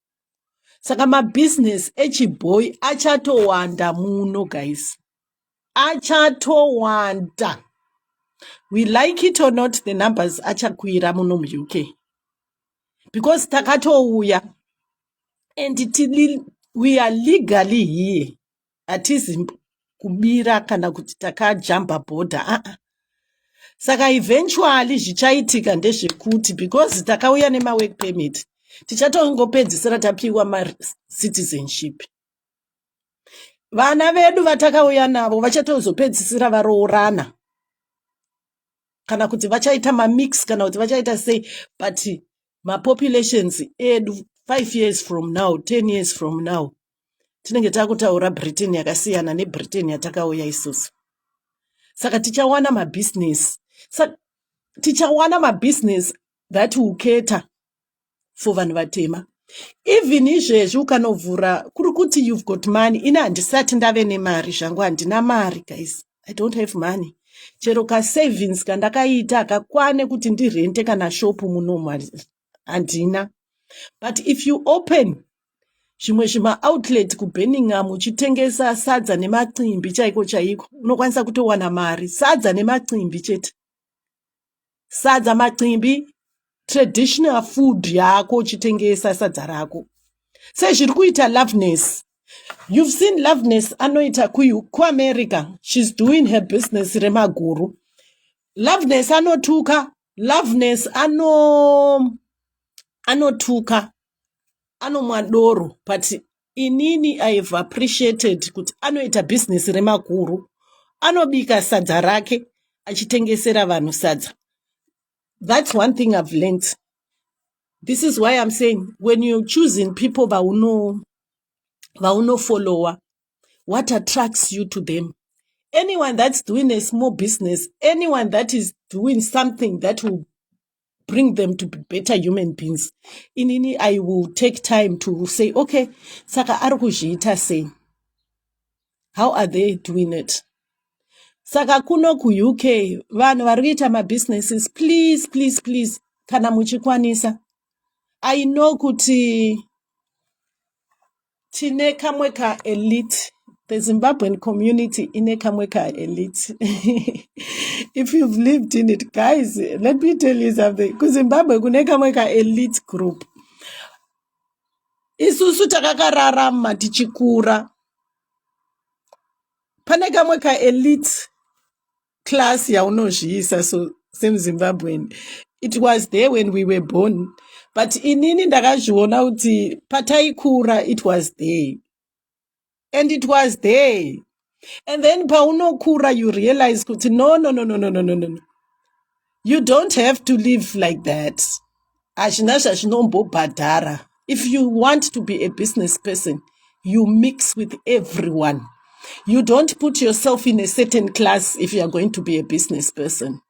Saka mabhizinesi echibhoyi achatowanda muno, guys. Achatowanda. We like it or not, the numbers achakwira muno mu-UK. Because takatouya and we are legally here. Hatizi kubira kana kuti takajamba border. Saka eventually zvichaitika ndezvekuti because takauya nema-work permit, tichatongopedzisira tapiwa ma-citizenship. Vana vedu vatakauya navo vachatozopedzisira varoorana. Kana kuti vachaita mamix, kana kuti vachaita sei, but mapopulations edu 5 years from now, 10 years from now, tinenge takutaura Britain yakasiyana neBritain yatakauya isusu. Saka tichawana mabusiness. Tichawana mabusiness that will cater for vanhu vatema. Even izvezvi ukanovhura kuri kuti you've got money, ina handisati ndave nemari zvangu, handina mari guys, I don't have money. Chero kasavings kandakaita kakwane kuti ndirente kana shopu munomu handina. But if you open zvimwe zvima-outlet kuBirmingham uchitengesa sadza nemacimbi chaiko chaiko, unokwanisa kutowana mari. Sadza nemacimbi chete. Sadza, macimbi, traditional food yako uchitengesa sadza rako. Sezviri kuita Loveness. You've seen Loveness anoita kuAmerica. She's doing her business remaguru. Loveness anotuka. Loveness anotuka. Anomwadoro. But inini I have appreciated kuti anoita business remaguru. Anobika sadza rake achitengesera vanhu sadza. That's one thing I've learned. This is why I'm saying when you're choosing people vauno follower, what attracts you to them? Anyone that's doing a small business, anyone that is doing something that will bring them to be better human beings, inini I will take time to say, okay, saka arikuzviita sei? How are they doing it? Saka kuno ku-UK, vanhu varikuita ma-businesses, please, please, please, kana muchikwanisa. I know kuti tine kamwe ka elite. The Zimbabwean community ine kamwe ka elite. If you've lived in it, guys, let me tell you something. KuZimbabwe kune kamwe ka elite group. Isusu takakararama tichikura. Pane kamwe ka elite class yaunozviisa, so same Zimbabwean. It was there when we were born. But inini ndakazviona kuti pataikura, it was there. And it was there. And then paunokura, you realize kuti no. You don't have to live like that. Hazvina zvazvinombobhadhara. If you want to be a business person, you mix with everyone. You don't put yourself in a certain class if you are going to be a business person.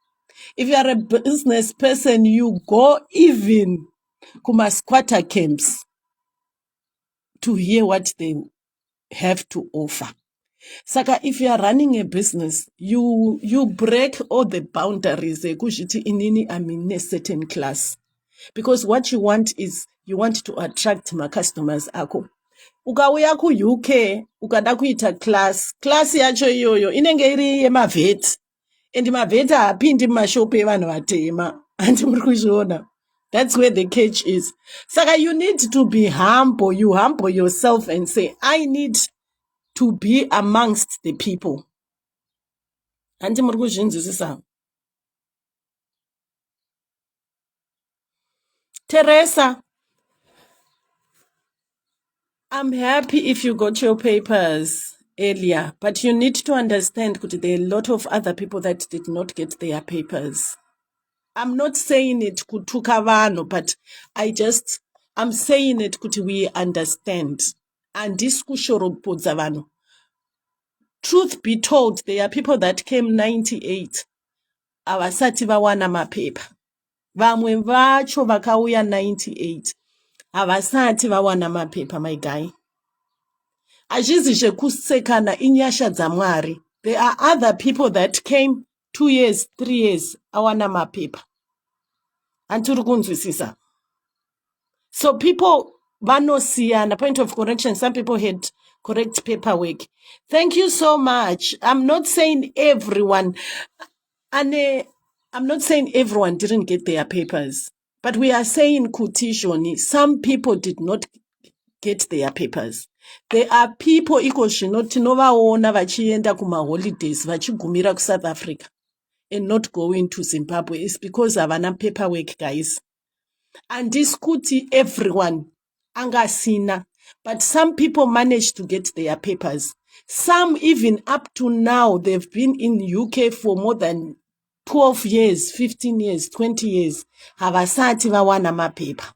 If you are a business person, you go even kuma squatter camps to hear what they have to offer. Saka, if you are running a business, you break all the boundaries. Kushiti inini, I'm in a certain class. Because what you want is, you want to attract my customers ako. Ukauya ku-UK, ukada kuita class yacho iyoyo, inenge iri yemavheti. And mavheti haapindi mumashopu evanhu vatema. Handi muri kuzviona. That's where the catch is. Saka you need to be humble. You humble yourself and say, I need to be amongst the people. Handi muri kuzvinzwisisa. Teresa, I'm happy if you got your papers. earlier, but you need to understand that there are a lot of other people that did not get their papers. I'm not saying it kutuka vanhu, but I'm saying it kuti we understand. And this kushoropodza vanhu. Truth be told, there are people that came 98 avasati vawana mapepa. Vamwe vacho vakauya 98 havasati vawana mapepa, my guy. Hazvizi zvekusekana, inyasha dzaMwari. There are other people that came 2 years, 3 years awana mapepa. Antiri kunzwisisa. So people vanosiyana, point of correction, some people had correct paperwork. Thank you so much. I'm not saying everyone didn't get their papers, but we are saying kutishoni, some people did not get their papers. There are people iko zvino tinovaona vachienda kuma-holidays vachigumira kuSouth Africa and not going to Zimbabwe. It's because havana paperwork, guys. And this kuti everyone angasina, but some people managed to get their papers. Some even up to now, they've been in UK for more than 12 years, 15 years, 20 years. Havasati vawana mapepa.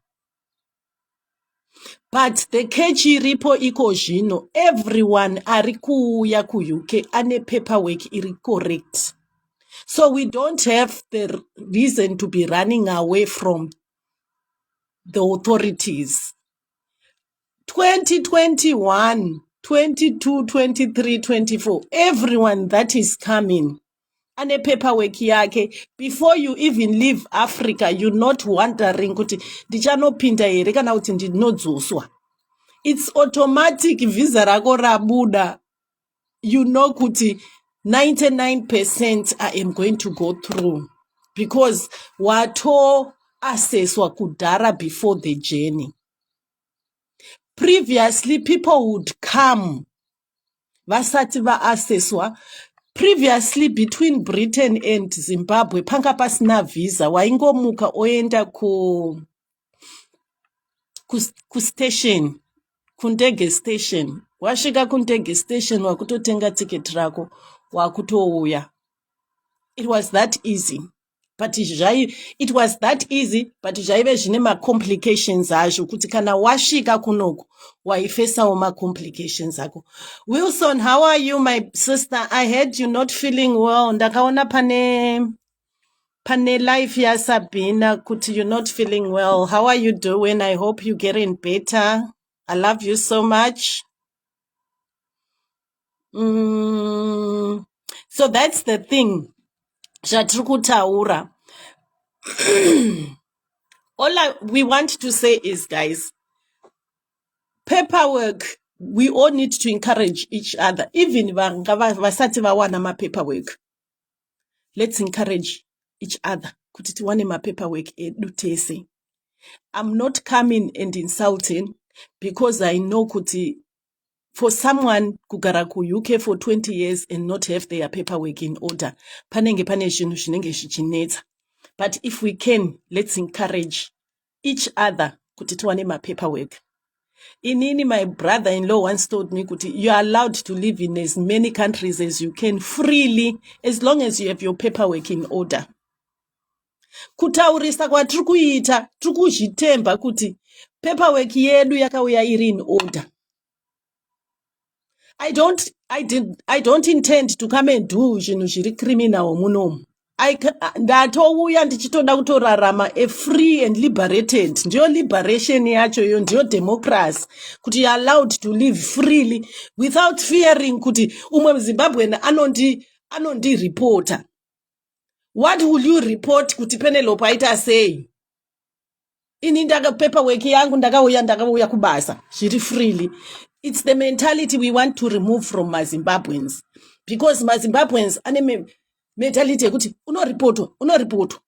But the kechi ripo iko zvino, everyone ari kuuya ku UK ane paperwork iri correct. So we don't have the reason to be running away from the authorities. 2021, 22, 23, 24, everyone that is coming ane paperwork yake. Before you even leave Africa, you're not wondering kuti ndichanopinda here kana kuti ndinodzoswa. It's automatic, visa rako rabuda. You know kuti 99% I am going to go through because wato assesswa kudhara before the journey. Previously, people would come vasati vaassesswa. Previously, between Britain and Zimbabwe, panga pasina visa, waingomuka oenda ku station, kundege station. Wasvika kundege station, wakutotenga ticket rako, wakutouya. It was that easy. But it was that easy, but zvaive zvine ma-complications azvo kuti kana wasvika kunoku waifesawo ma-complications ako. Wilson, how are you, my sister? I heard you not feeling well. Ndakaona pane life yaSabina kuti you're not feeling well. How are you doing? I hope you're getting better. I love you so much. So that's the thing. Zvatiri kutaura. All we want to say is, guys, paperwork, we all need to encourage each other. Even vasati vawana ma paperwork. Let's encourage each other. Kuti tiwane ma paperwork edu tese. I'm not coming and insulting because I know kuti for someone kugara ku UK for 20 years and not have their paperwork in order, panenge pane zvinhu zvinenge zvichinetsa. But if we can, let's encourage each other kuti tiwane ma paperwork. Inini, my brother-in-law once told me kuti you are allowed to live in as many countries as you can freely as long as you have your paperwork in order. Kutaurisa kwatiri kuita, tiri kuzvitemba kuti paperwork yedu yakauya iri in order. I don't intend to come and do zvinhu zviri criminal munomu. Ndatouya ndichitoda kutorarama a free and liberated. Ndiyo liberation yacho yo, ndiyo democracy. Kuti you're allowed to live freely without fearing kuti umwe Zimbabwean anondi reporter. What will you report kuti Penelope aita sei? Ini paperwork yangu ndakauya kubasa zviri freely. It's the mentality we want to remove from Zimbabweans, because Zimbabweans ane mentality yekuti unoripotwa.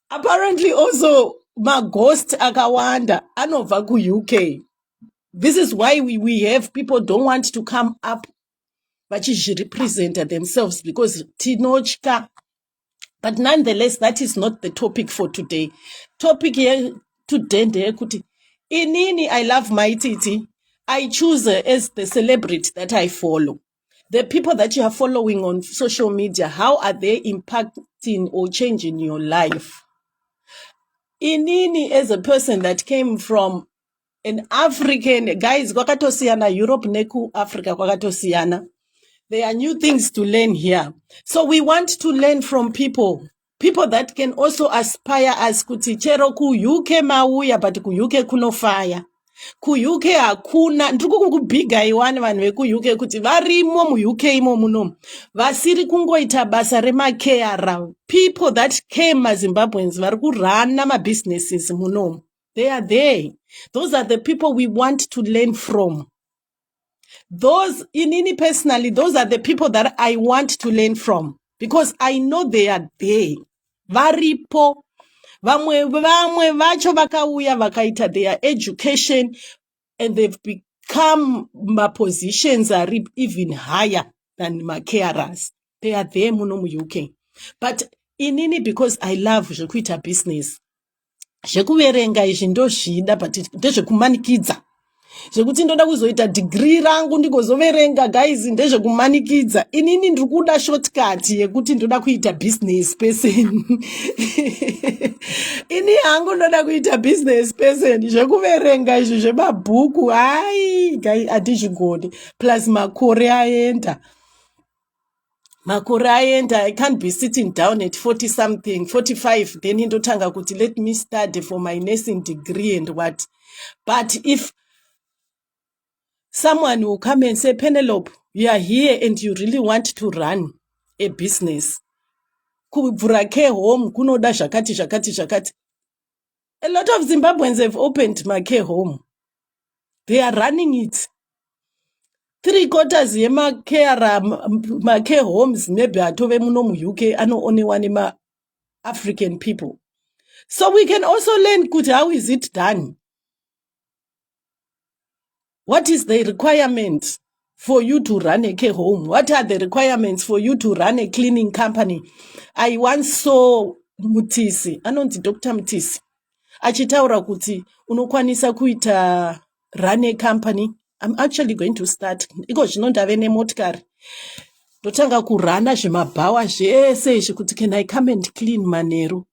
Apparently also maghost akawanda anobva ku UK. This is why we have people don't want to come up vachizvirepresenta themselves because tinotya. But nonetheless, that is not the topic for today. Topic here today ndeyekuti inini, I love my titi. I choose her as the celebrity that I follow. The people that you are following on social media, how are they impacting or changing your life? Inini, as a person that came from an African, guys, kwakatosiyana Europe neku Africa kwakatosiyana. There are new things to learn here. So we want to learn from people that can also aspire as kuti chero ku UK mauya, but ku UK kuno fire. Ku UK hakuna, ndiri kukubhiga iwani vanhu veku UK kuti varimo mu UK imo munomu. Vasiri kungoita basa remakeara. People that came as Zimbabweans vari kurana ma-businesses munomu. They are there. Those are the people we want to learn from. Those, inini personally, those are the people that I want to learn from because I know they are there. Varipo, vamwe vacho vakauya vakaita their education and they've become, my positions are even higher than my carers. They are there muno mu UK. But inini, because I love zvekuita business. Zvekuverenga izvi ndozvida, but ndezvekumanikidza. Zvekuti ndoda kuzoita degree rangu ndikozoverenga guys ndezvekumanikidza. Inini ndiri kuda shortcut yekuti ndoda kuita business person. Ini hangu ndoda kuita business person. Zvekuverenga izvi zvemabhuku hai guys hatizvigoni. Plus makore aenda. I can't be sitting down at 40 something, 45, then indotanga kuti let me study for my nursing degree and what. But if someone will come and say, Penelope, you are here and you really want to run a business. Kuvhura care home, kunoda zvakati. A lot of Zimbabweans have opened my care home. They are running it. 3/4 my care homes, maybe atove muno mu UK, only one ma African people. So we can also learn how is it done? What is the requirement for you to run a care home? What are the requirements for you to run a cleaning company? I once saw Mutisi, anonzi Dr. Mutisi, achitaura kuti unokwanisa kuita run a company. I'm actually going to start. Iko zvinondave nemotikari. Ndotanga kurana zvemabhawa zvese izvi kuti can I come and clean manheru?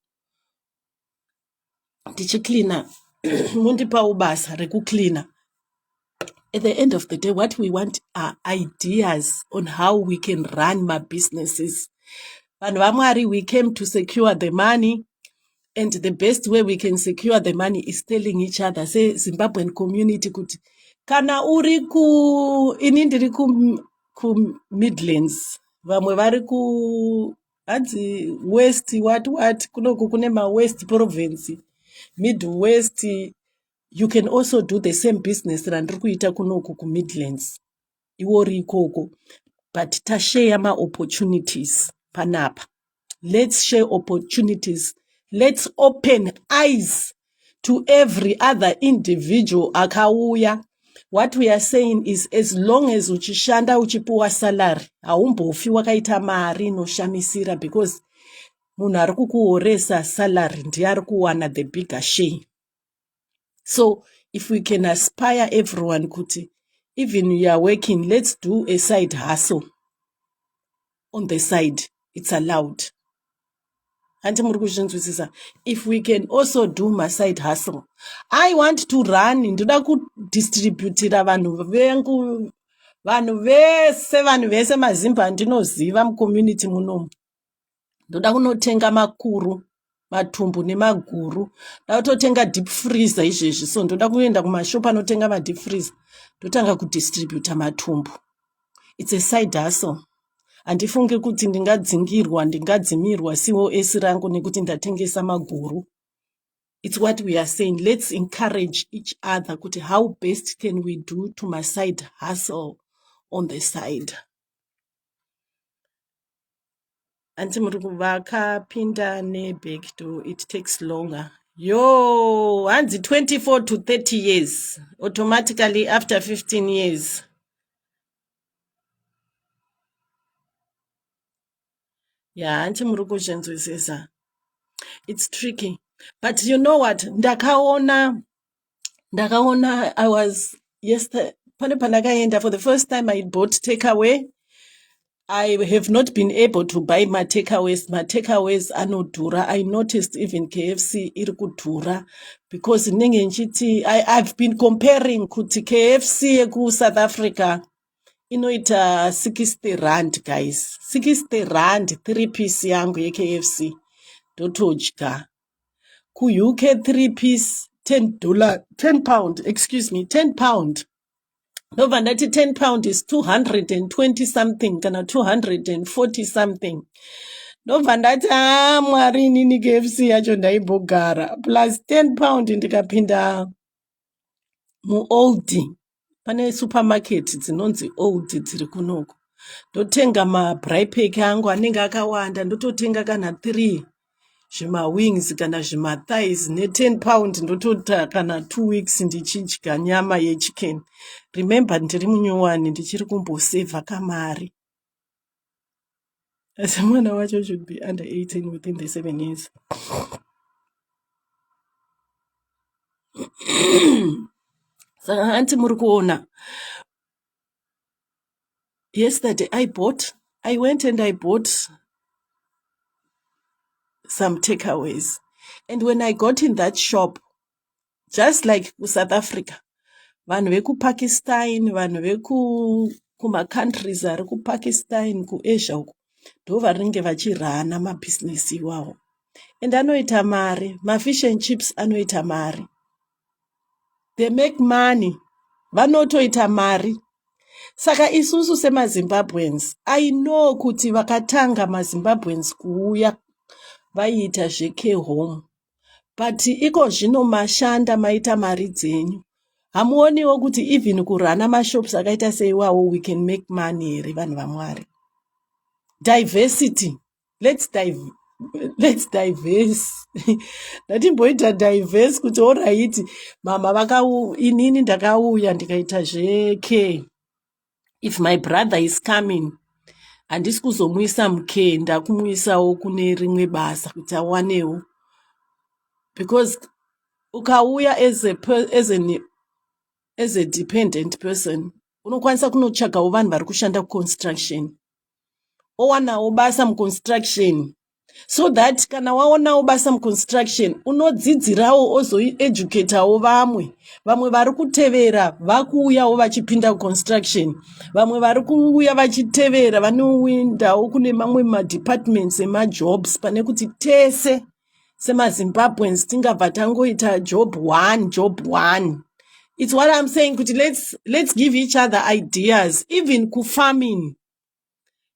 Ndichicleana mundipa ubasa rekucleana. At the end of the day, what we want are ideas on how we can run my businesses. Vanhu vaMwari, we came to secure the money, and the best way we can secure the money is telling each other, say Zimbabwean community kuti kana uri ini ndiri ku Midlands, vamwe vari ku hanzi West what kunoku kune ma West province, Midwest. You can also do the same business randiri kuita kunoku ku Midlands. Iwori ikoko. But tashare ma opportunities panapa. Let's share opportunities. Let's open eyes to every other individual akauya. What we are saying is, as long as uchishanda uchipuwa salary, haumbofi wakaita mari inoshamisira, because munhu ari kukuhoresa salary ndiye ari kuwana the bigger share. So if we can aspire everyone kuti, even you are working, let's do a side hustle on the side. It's allowed. If we can also do my side hustle. I want to run, ndoda kudistributira vanhu vese mazimba ndinoziva mucommunity munomu. Ndoda kunotenga makuru, matumbu nemaguru. Ndoda kutotenga deep freezer izvezvi. So ndoda kuenda kumashop anotenga ma deep freezer. Ndotanga kudistributa matumbu. It's a side hustle. Handifunge kuti ndingadzimirwa COS rangu nekuti ndatengesa maguru. It's what we are saying. Let's encourage each other kuti how best can we do to my side hustle on the side. Anti muri vakapinda ne-back door, it takes longer. Yo, hanzi 24 to 30 years. Automatically after 15 years. Yeah, anti muri kuzvinzwisisa. It's tricky. But you know what? Ndakaona I was yesterday, pane pandakaenda for the first time I bought takeaway. I have not been able to buy my takeaways. My takeaways anodhura. I noticed even KFC iri kudhura because I've been comparing kuti KFC yeku South Africa inoita 60 rand, guys. 60 rand 3-piece yangu ye-KFC ndotodya. Ku-UK 3-piece £10, excuse me, £10. Nova ndati £10 is 220 something kana 240 something. Nova ndati mwari inini KFC yacho ndaibogara plus £10 ndikapinda muoldie. Pane supermarket dzinonzi old dziri kunoko. Ndotenga mabry pack angu anenge akawanda, ndototenga kana 3 zvimawings kana zvimathighs ne £10 ndotota kana 2 weeks ndichidya nyama yechicken. Remember ndiri munyowani ndichiri kumbosevha kamari. As mwana wacho should be under 18 within the 7 years. Saka hanti muri kuona. Yesterday I went and I bought some takeaways. And when I got in that shop, just like South Africa, vanhu vekupakistan, vanhu kuma-countries ari kupakistan, kuasia uko, ndo varinge vachirana mabhizinesi iwawo. And anoita mari, mafish and chips anoita mari. They make money. Vanotoita mari. Saka isusu semaZimbabweans, I know kuti vakatanga maZimbabweans kuuya vaiita zveke home. But iko zvino mashanda maita mari dzenyu. Hamuoniwo kuti even kurana mashops akaita seiwawo we can make money here vanhu vaMwari. Diversity. Let's diverse. Ndatimboita diverse kuti alright mama inini ndakauya ndikaita zveke. If my brother is coming, handisi kuzomuisa muke, ndakumuisawo kune rimwe basa kuti awanewo. Because ukauya as a dependent person, unokwanisa kunotsvagawo vanhu vari kushanda construction. Owanawo basa muconstruction. So that kana waonawo basa muconstruction, unodzidzirawo ozoeducatawo vamwe. Vamwe vari kutevera vakuuyawo vachipinda construction. Vamwe vari kuuya vachitevera vanowindawo kune mamwe madepartments emajobs pane kuti tese semaZimbabweans tingabva tangoita job one. It's what I'm saying kuti let's give each other ideas, even kufarming.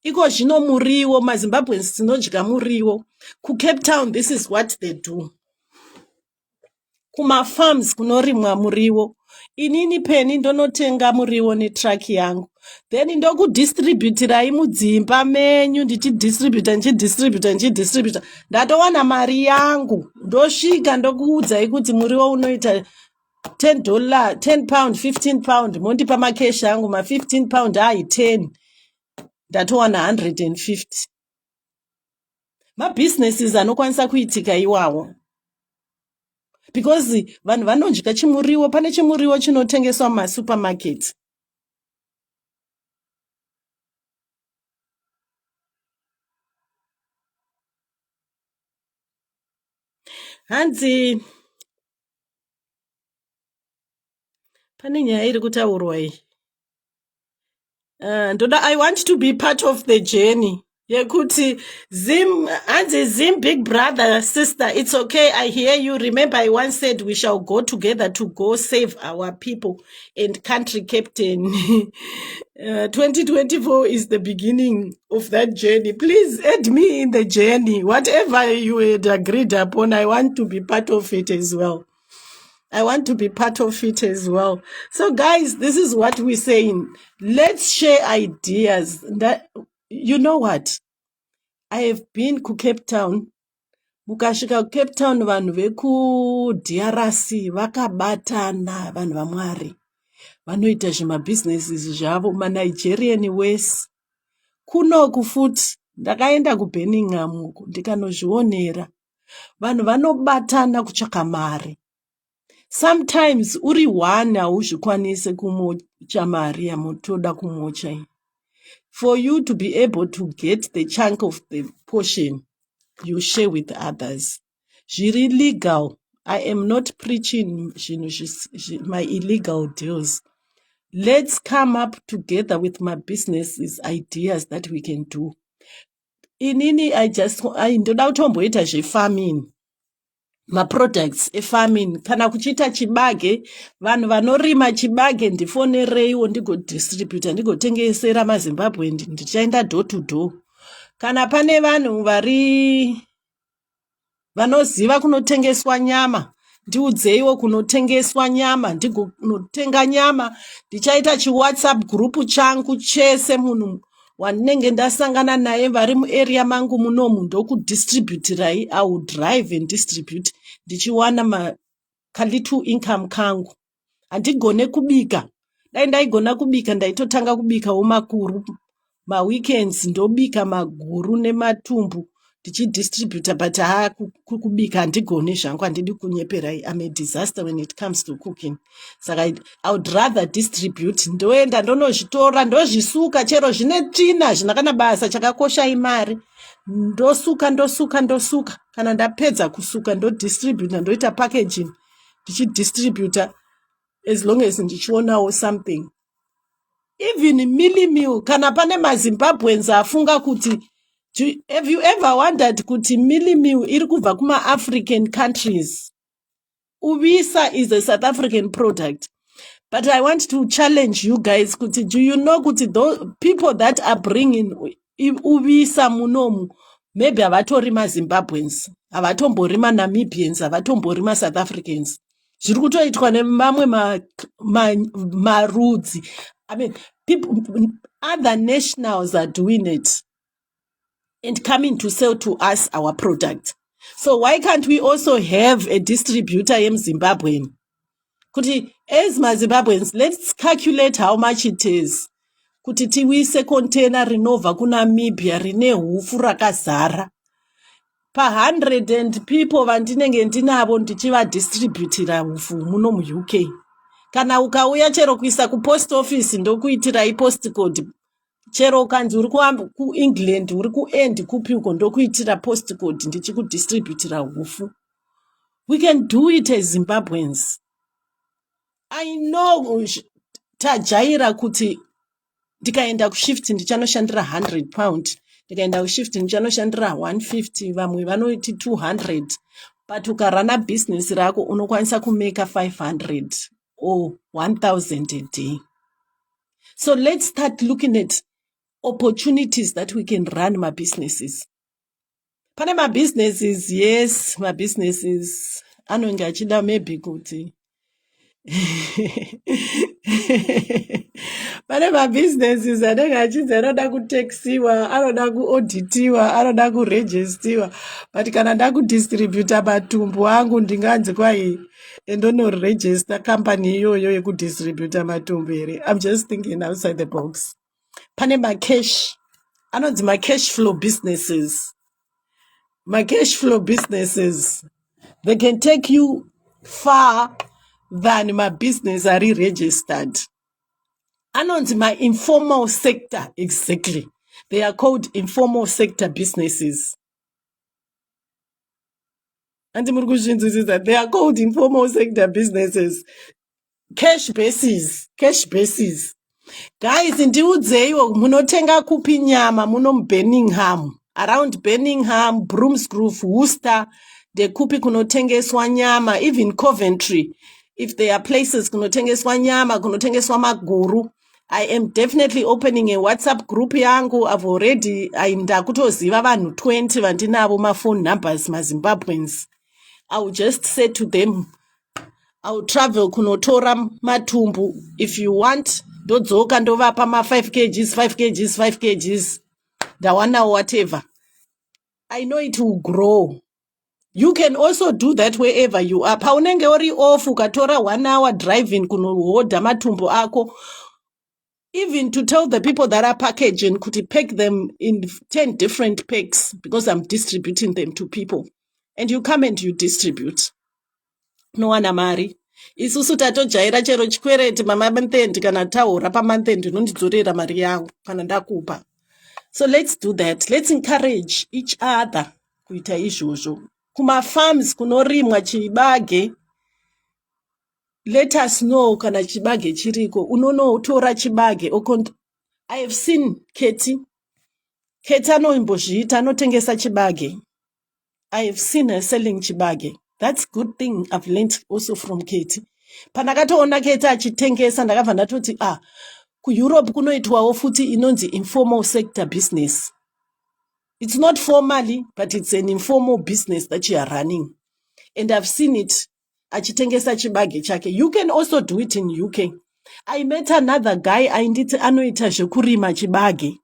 Iko zvino muriwo, maZimbabweans tinodya muriwo. KuCape Town, this is what they do. Kuma farms kunorimwa muriwo. Inini peni ndonotenga muriwo netruck yangu. Then ndokudistributirai mudzimba menyu, ndichidistributa. Ndatowana mari yangu. Ndosvika ndokuudzai kuti muriwo unoita $10, £10, £15. Mondipa makeshi yangu, ma £15 ai 10. Ndatowana 150. Mabusinesses anokwanisa kuitika iwawo. Because vanhu vanodya chimuriwo, pane chimuriwo chinotengeswa mumasupermarket. Hanzi pane nyaya iri kutaurwa iyi. I want to be part of the journey. Yekuti Zim big brother sister, it's okay, I hear you. Remember I once said we shall go together to go save our people and country captain. 2024 is the beginning of that journey. Please add me in the journey. Whatever you had agreed upon, I want to be part of it as well. So guys, this is what we're saying. Let's share ideas. That, you know what? I have been to Cape Town. Mukashika Cape Town vanhu veku DRC vakabatana, vanhu vaMwari. Vanoita zvimabusinesses zvavo, maNigerian wese. Kunoku futi ndakaenda kuBirmingham ndikanozvionera. Vanhu vanobatana kutsvaka mari. Sometimes uri one hauzvikwanise kumocha mari yamutoda kumocha. For you to be able to get the chunk of the portion, you share with others. Zviri legal. I am not preaching my illegal deals. Let's come up together with my businesses, ideas that we can do. Inini, ndoda kutomboita zvefarming. Maproducts efarming. Kana kuchita chibage, vanhu vanorima chibage ndifonereiwo ndigodistributa, ndigotengesera maZimbabwe, ndichaenda door to door. Kana pane vanhu vanoziva kunotengeswa nyama, ndiudzeiwo kunotengeswa nyama, ndigonotenga nyama. Ndichaita chiWhatsApp group changu chese munhu wandinenge ndasangana naye vari muarea mangu munomu ndokudistributirai. I will drive and distribute, ndichiwana kalittle income kangu. Handigone kubika. Dai ndaigona kubika ndaitotanga kubikawo makuru. Weekends ndobika maguru nematumbu ndichidistributa, but kubika handigoni zvangu, handidi kunyeperai. I'm a disaster when it comes to cooking. Saka I would rather distribute. Ndoenda ndonozvitora ndozvisuka, chero zvine tsvina zvina kana basa chakakosha imari. Ndosuka. Kana ndapedza kusuka ndodistributa, ndoita packaging ndichidistributa, as long as ndichionawo something. Even Millie Meal, kana pane maZimbabweans afunga kuti, have you ever wondered kuti Millie Meal iri kubva kuma African countries? Uvisa is a South African product. But I want to challenge you guys kuti, do you know kuti those people that are bringing uvisa munomu, maybe havatorima Zimbabweans, havatomborima Namibians, havatomborima South Africans. Zviri kutoitwa nemamwe marudzi. I mean, people, other nationals are doing it and coming to sell to us our product. So why can't we also have a distributor in Zimbabwe? Kuti, as Zimbabweans, let's calculate how much it is. Kuti tiwise container rinobva kuNamibia rine hufu rakazara. Per 100 and people vandinenge ndinavo ndichivadistributira hufu muno muUK. Kana ukauya chero kuisa kupost office ndokuitirai postcode. Chero ukanzi uri kuEngland, uri kuend kupi uko ndokuitira postcode ndichikudistributira hufu. We can do it as Zimbabweans. I know tajaira kuti ndikaenda kushift ndichanoshandira £100, ndikaenda kushift ndichanoshandira 150, vamwe vanoti 200, but ukarana business rako unokwanisa kumeka 500 or 1000 a day. So let's start looking at opportunities that we can run my businesses. Pane my businesses, yes, my businesses anonge achida maybe kuti pane mabusinesses anenge achinzi anoda kutaxiwa, anoda kuauditiwa, anoda kuregistiwa, but kana ndakudistributa matumbu angu ndinganzi kwai endonoregister company iyoyo yekudistributa matumbu here. I'm just thinking outside the box. Pane macash, anonzi macash flow businesses. Cash flow businesses, they can take you far than my business are registered. Anonzi my informal sector, exactly. They are called informal sector businesses. And they are called informal sector businesses. Cash basis. Guys, ndiudzeiwo munotenga kupi nyama muno Birmingham, around Birmingham, Broomsgrove, Worcester, ndekupi kunotengeswa nyama, even Coventry. If there are places kunotengeswa nyama, kunotengeswa maguru, I am definitely opening a WhatsApp group yangu. I've already ndakutoziva vanhu 20 vandinavo ma-phone numbers maZimbabweans. I will just say to them, I will travel kunotora matumbu. If you want, ndodzoka ndovapa ma 5 kgs, ndawana whatever. I know it will grow. You can also do that wherever you are. Paunenge uri off ukatora 1 hour driving kunohoda matumbu ako. Even to tell the people that are packaging, could pack them in 10 different packs because I'm distributing them to people. And you come and you distribute. No one amari. isusu tatojaira chero chikwereti mamamonthendi kana taura pamonthendi inondidzorera mari yangu kana ndakupa. So let's do that. Let's encourage each other kuita izvozvo. Kuma-farms kunorimwa chibage, let us know kana chibage chiriko. Unonotora chibage. I have seen Keti anoimbozviita anotengesa chibage. I have seen her selling chibage. That's good thing I've learned also from Keti. Pandakatoona Keti achitengesa ndakabva ndatoti kuEurope kunoitwawo futi inonzi informal sector business. It's not formally, but it's an informal business that you are running. And I've seen it. Achitengesa chibage chake. You can also do it in UK. I met another guy, ainditi anoita zvekurima chibage.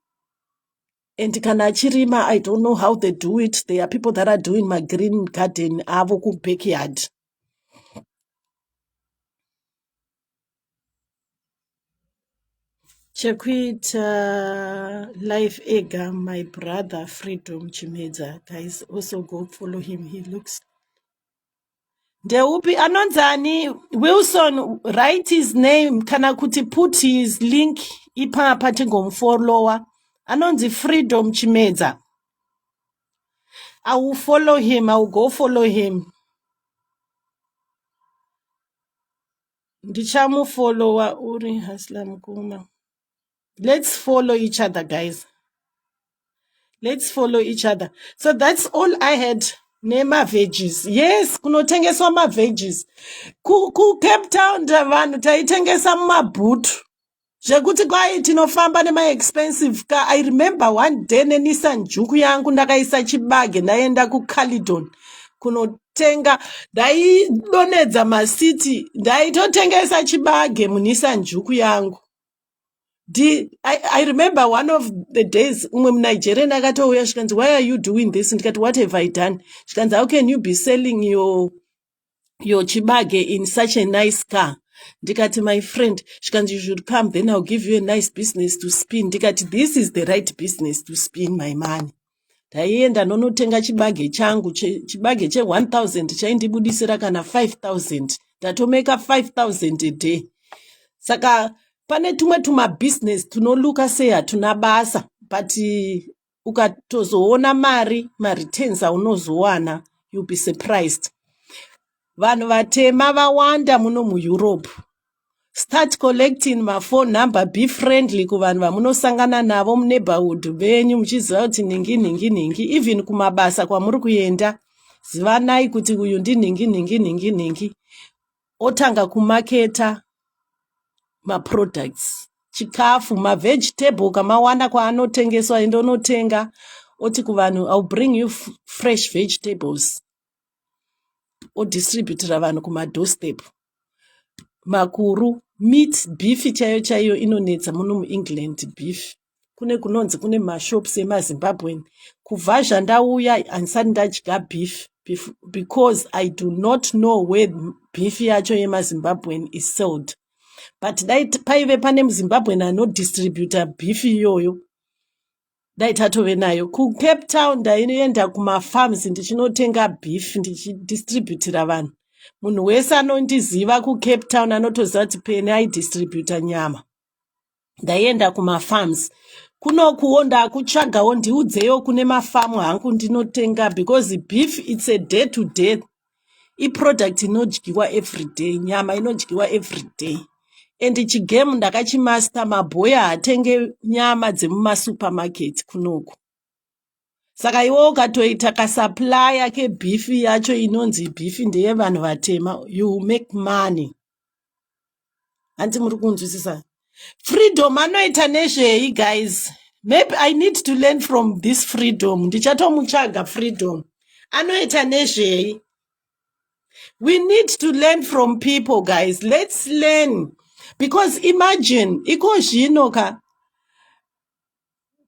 And kana achirima, I don't know how they do it. There are people that are doing my green garden, avo ku backyard. Chekuita Life Ega, my brother Freedom Chimedza. Guys, also go follow him. He looks Ndeupi anonzani Wilson, write his name kana kuti put his link ipapa tingomfollower. Anonzi Freedom Chimedza. I will follow him. I will go follow him. Ndichamufollower uri Haslam Kuma. Let's follow each other, guys. Let's follow each other. So that's all I had. Nema veggies. Yes, kunotengeswa ma veggies. Ku Cape Town vanhu taitengesa mumabhutu. Zvekuti kwai tinofamba nema-expensive car. I remember one day neNissan Juku yangu ndakaisa chibage ndaenda kuCaledon kunotenga, ndaidonedza masiti, ndaitotengesa chibage muNissan Juku yangu. I remember one of the days umwe muNigerian akatouya zvikanzi, why are you doing this? Ndikati, what have I done? Zvikanzi, how can you be selling your chibage in such a nice car? Ndikati, my friend, zvikanzi, you should come, then I'll give you a nice business to spin. Ndikati, this is the right business to spin my money. Ndaienda nonotenga chibage changu, chibage che-1000 chaindibudisira kana 5000. Ndatomeka 5000 a day. Saka pane tumwe business tunoluka sei hatuna basa, but ukatozoona returns aunozowana, you'll be surprised. Vanhu vatema vawanda muno muEurope. Start collecting my phone number, be friendly kuvanhu vamunosangana navo muneighborhood venyu, muchiziva kuti ningi. Even kumabasa kwamuri kuenda, zivanai kuti uyu ningi. Otanga kumaketa ma-products, chikafu, ma-vegetable, kamawana kwaanotengeswa endonotenga, oti kuvanhu, I'll bring you fresh vegetables. Odistributira vanhu kuma-doorstep. Makuru, meat, beef chaiyo inonetsa muno muEngland, beef. Kune kunonzi kune mashops emaZimbabwean. Kuvazha ndauya handisati ndadya beef because I do not know where beef yacho yemaZimbabwean is sold. But paive pane muZimbabwean anodistributa beef iyoyo, dai tatove nayo. KuCape Town ndainoenda kumafarms ndichinotenga beef ndichidistributira vanhu. Munhu wese anondiziva kuCape Town anotoziva kuti pene aidistributa nyama. Ndaienda kumafarms. Kunokuwo ndakutsvagawo ndiudzeyo kune mafamu hangu ndinotenga, because beef it's a day to day. I-product inodyiwa every day, nyama inodyiwa every day. And chigemu ndakachimaster, mabhoya hatenge nyama dzemumasupermarket kunoku. Saka iwo ukatoita kasupplier kebeef yacho inonzi beef ndeye vanhu vatema, you make money. Anti muri kunzwisisa? Freedom anoita nezvei, guys? Maybe I need to learn from this Freedom. Ndichatomutsvaga Freedom. Anoita nezvei? We need to learn from people, guys. Let's learn. Because imagine, iko zvino ka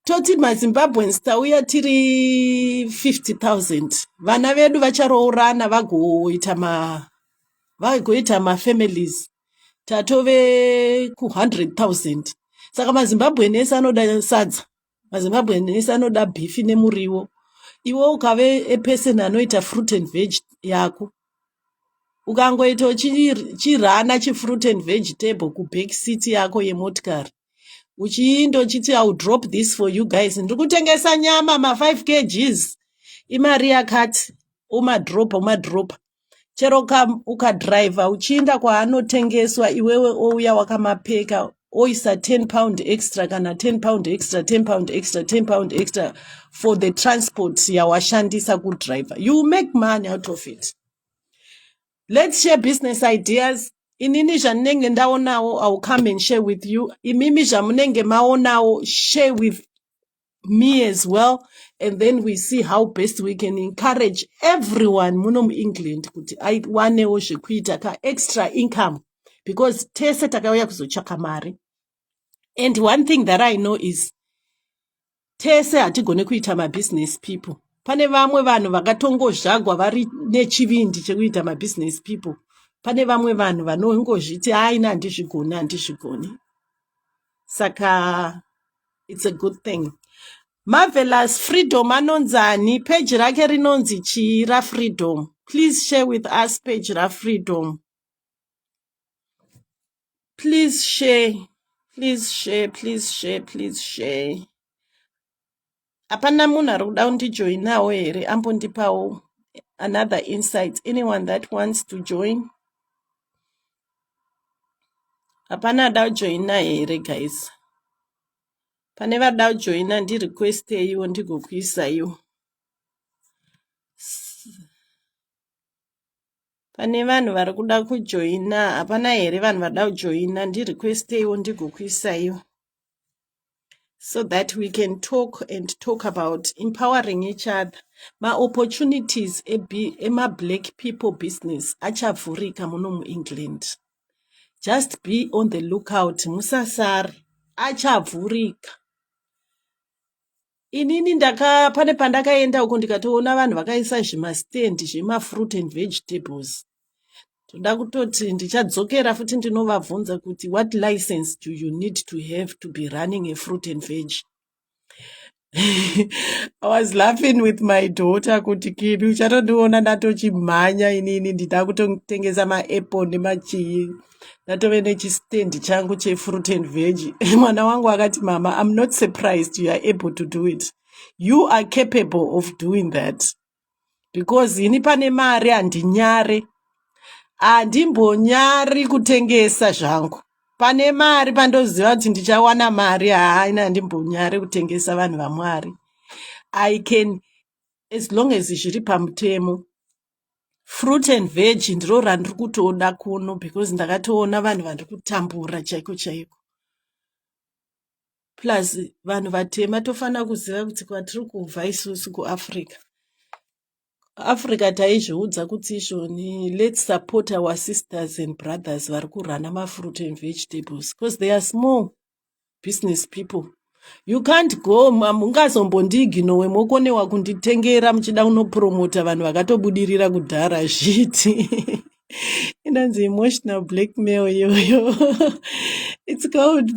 toti maZimbabweans tauya tiri 50,000. Vana vedu vacharoorana vagoita mafamilies. Tatove ku 100,000. Saka maZimbabwean ese anoda sadza. maZimbabwean ese anoda beef nemuriwo. Iwo ukave a person anoita fruit and veg yako. ukangoita uchirana chifruit and vegetable kuback seat yako yemotikari uchindochiti I'll drop this for you guys, ndiri kutengesa nyama ma5 kgs imari yakati, umadropa chero ukadhiraivha uchiinda kwaanotengeswa iwewe ouya wakamapeka oisa 10 pound extra kana 10 pound extra 10 pound extra 10 pound extra for the transport yawashandisa kudhiraivha. You make money out of it. Let's share business ideas. Inini zvanenge ndaonawo, I will come and share with you. Imimi zvamunenge maonawo, share with me as well, and then we see how best we can encourage everyone muno muEngland kuti aiwanewo zvekuita ka extra income, because tese takauya kuzotsvaka mari. And one thing that I know is tese hatigone kuita mabusiness people. Pane vamwe vanhu vakatongozvagwa vari nechivindi chekuita mabusiness people. Pane vamwe vanhu vanongozviti aina handizvigoni. Saka it's a good thing. Marvelous Freedom anonzani, page rake rinonzi chii raFreedom. Please share with us page raFreedom. Please share. Hapana munhu ari kuda kundijoinawo here, ambondipawo another insight. Anyone that wants to join? Hapana ada kujoina here guys. Pane vada kujoina ndirequesteiwo ndigokuisaiwo. Pane vanhu vari kuda kujoina, hapana here vanhu vada kujoina ndirequesteiwo ndigokuisaiwo. So that we can talk about empowering each other. My opportunities ema black people business achavhurika muno muEngland. Just be on the lookout, musasari, achavhurika. Inini pane pandakaenda uko ndikatoona vanhu vakaisa zvimastendi zvemafruit and vegetables. Toda kutoti ndichadzokera futi ndinovabvunza kuti what license do you need to have to be running a fruit and veg? I was laughing with my daughter kuti kibi uchatondiona ndatochimhanya inini ndida kutotengesa maapple nemachii, ndatove nechistendi changu chefruit and veg. Mwana wangu akati, mama, I'm not surprised you are able to do it. You are capable of doing that. Because ini pane mari handinyare, handimbonyari kutengesa zvangu. Pane mari pandoziva kuti ndichawana mari, haina handimbonyari kutengesa vanhu vaMwari. I can, as long as zviri pamutemo. Fruit and veg ndiro randiri kutoda kuno, because ndakatoona vanhu vari kutambura chaiko. Plus vanhu vatema tofana kuziva kuti kwatiri kubva isusu kuAfrica. Africa taizviudza kuti izvoni, let's support our sisters and brothers vari kurana mafruit and vegetables, because they are small business people. You can't go, mungazombondiginowe mokonewa kunditengera muchida kunopromota vanhu vakatobudirira kudhara zviti. Inanzi emotional blackmail yoyo. It's called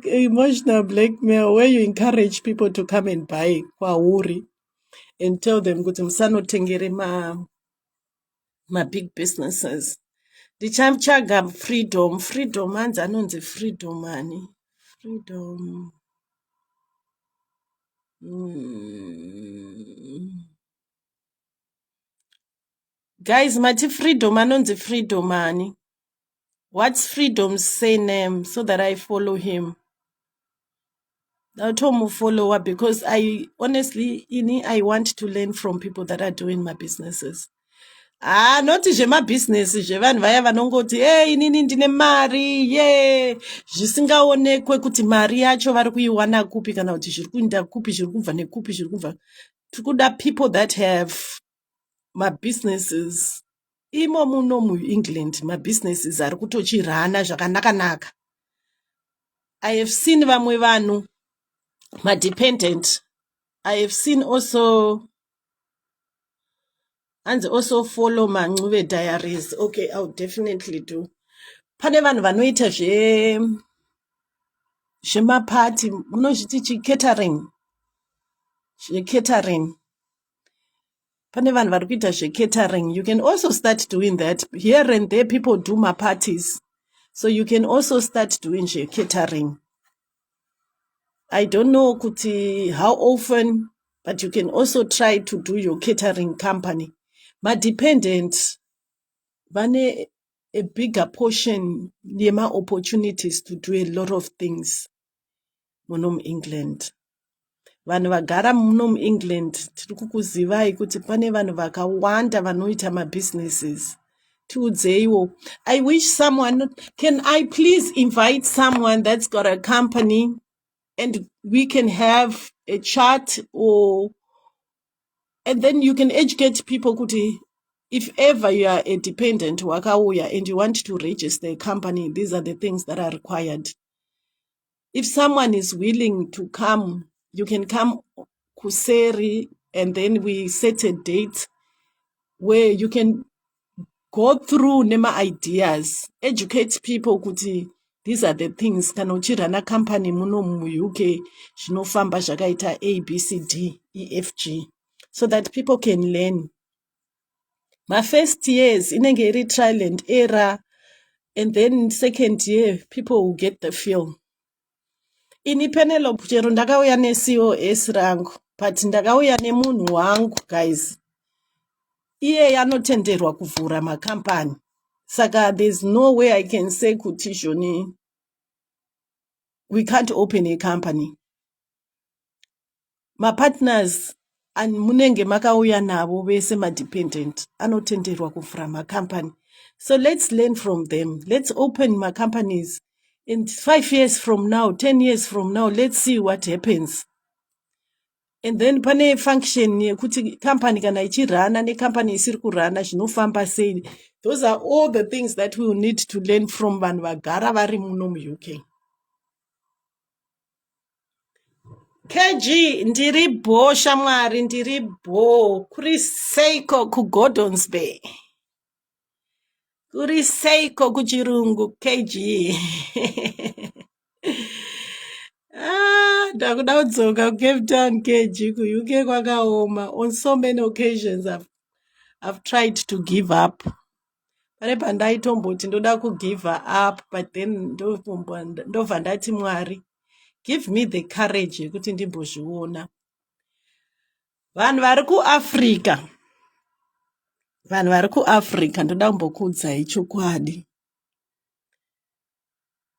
emotional blackmail, where you encourage people to come and buy kwauri and tell them kuti musanotengere ma big businesses. Ndichatsvaga freedom hanzi anonzi freedom ani. Freedom. Guys, mati freedom anonzi freedom ani. What's freedom's surname so that I follow him? I'll follow up, because I honestly, I want to learn from people that are doing my businesses. Not zvema business zvevanhu vaya vanongoti inini ndine mari zvisingaonekwe kuti mari yacho vari kuiwana kupi kana kuti zviri kuenda kupi, zviri kubva nekupi, zviri kubva. Tikuda people that have my businesses. Imo muno muEngland my businesses ari kutochirana zvakanaka. I have seen vamwe vanhu my dependent. I have seen also, and also follow Mancuve diaries. Okay, I'll definitely do. Pane vanhu vanoita zvemapati, munozviti catering. Catering. Pane vanhu vari kuita catering. You can also start doing that. Here and there, people do my parties. So you can also start doing catering. I don't know kuti how often, but you can also try to do your catering company. My dependent, vane a bigger portion, yema opportunities to do a lot of things. Munom England. Vanhu vagara munom England, tiri kukuzivai kuti pane vanhu vakawanda vanoita mabusinesses. Tiudzeiwo. I wish someone, can I please invite someone that's got a company and we can have a chat, and then you can educate people kuti if ever you are a dependent wakauya and you want to register a company, these are the things that are required. If someone is willing to come, you can come kuseri, and then we set a date where you can go through nema ideas, educate people kuti these are the things. Kana uchirana company muno mu-UK, zvinofamba zvakaita A, B, C, D, E, F, G, so that people can learn. My first years, inenge iri trial and error, and then second year, people will get the feel. Ini Penelope chero ndakauya neCOS rangu, but ndakauya nemunhu wangu, guys. Iye anotenderwa kuvhura makampani. Saka there's no way I can say kuti Joni, we can't open a company. My partners and munenge makauya navo vese madependent anotenderwa kuvhura makampani. So let's learn from them. Let's open my companies. In 5 years from now, 10 years from now, let's see what happens. And then pane function yekuti company kana ichirana necompany isiri kurana zvinofamba sei. Those are all the things that we will need to learn from vanhu vagara vari muno mu-UK. KG, ndiri bo shamwari, ndiri bo. Kuri Seiko kuGordons Bay. Kuri Seiko kuchirungu, KG. Ndakuda kudzoka kuCape Town, KG, kuUK kwakaoma. On so many occasions I've tried to give up. Pane pandaitomboti ndoda kugive up, but then ndobva ndati Mwari, give me the courage yekuti ndimbozviona. Vanhu vari kuAfrica, ndoda kumbokuudzai chokwadi.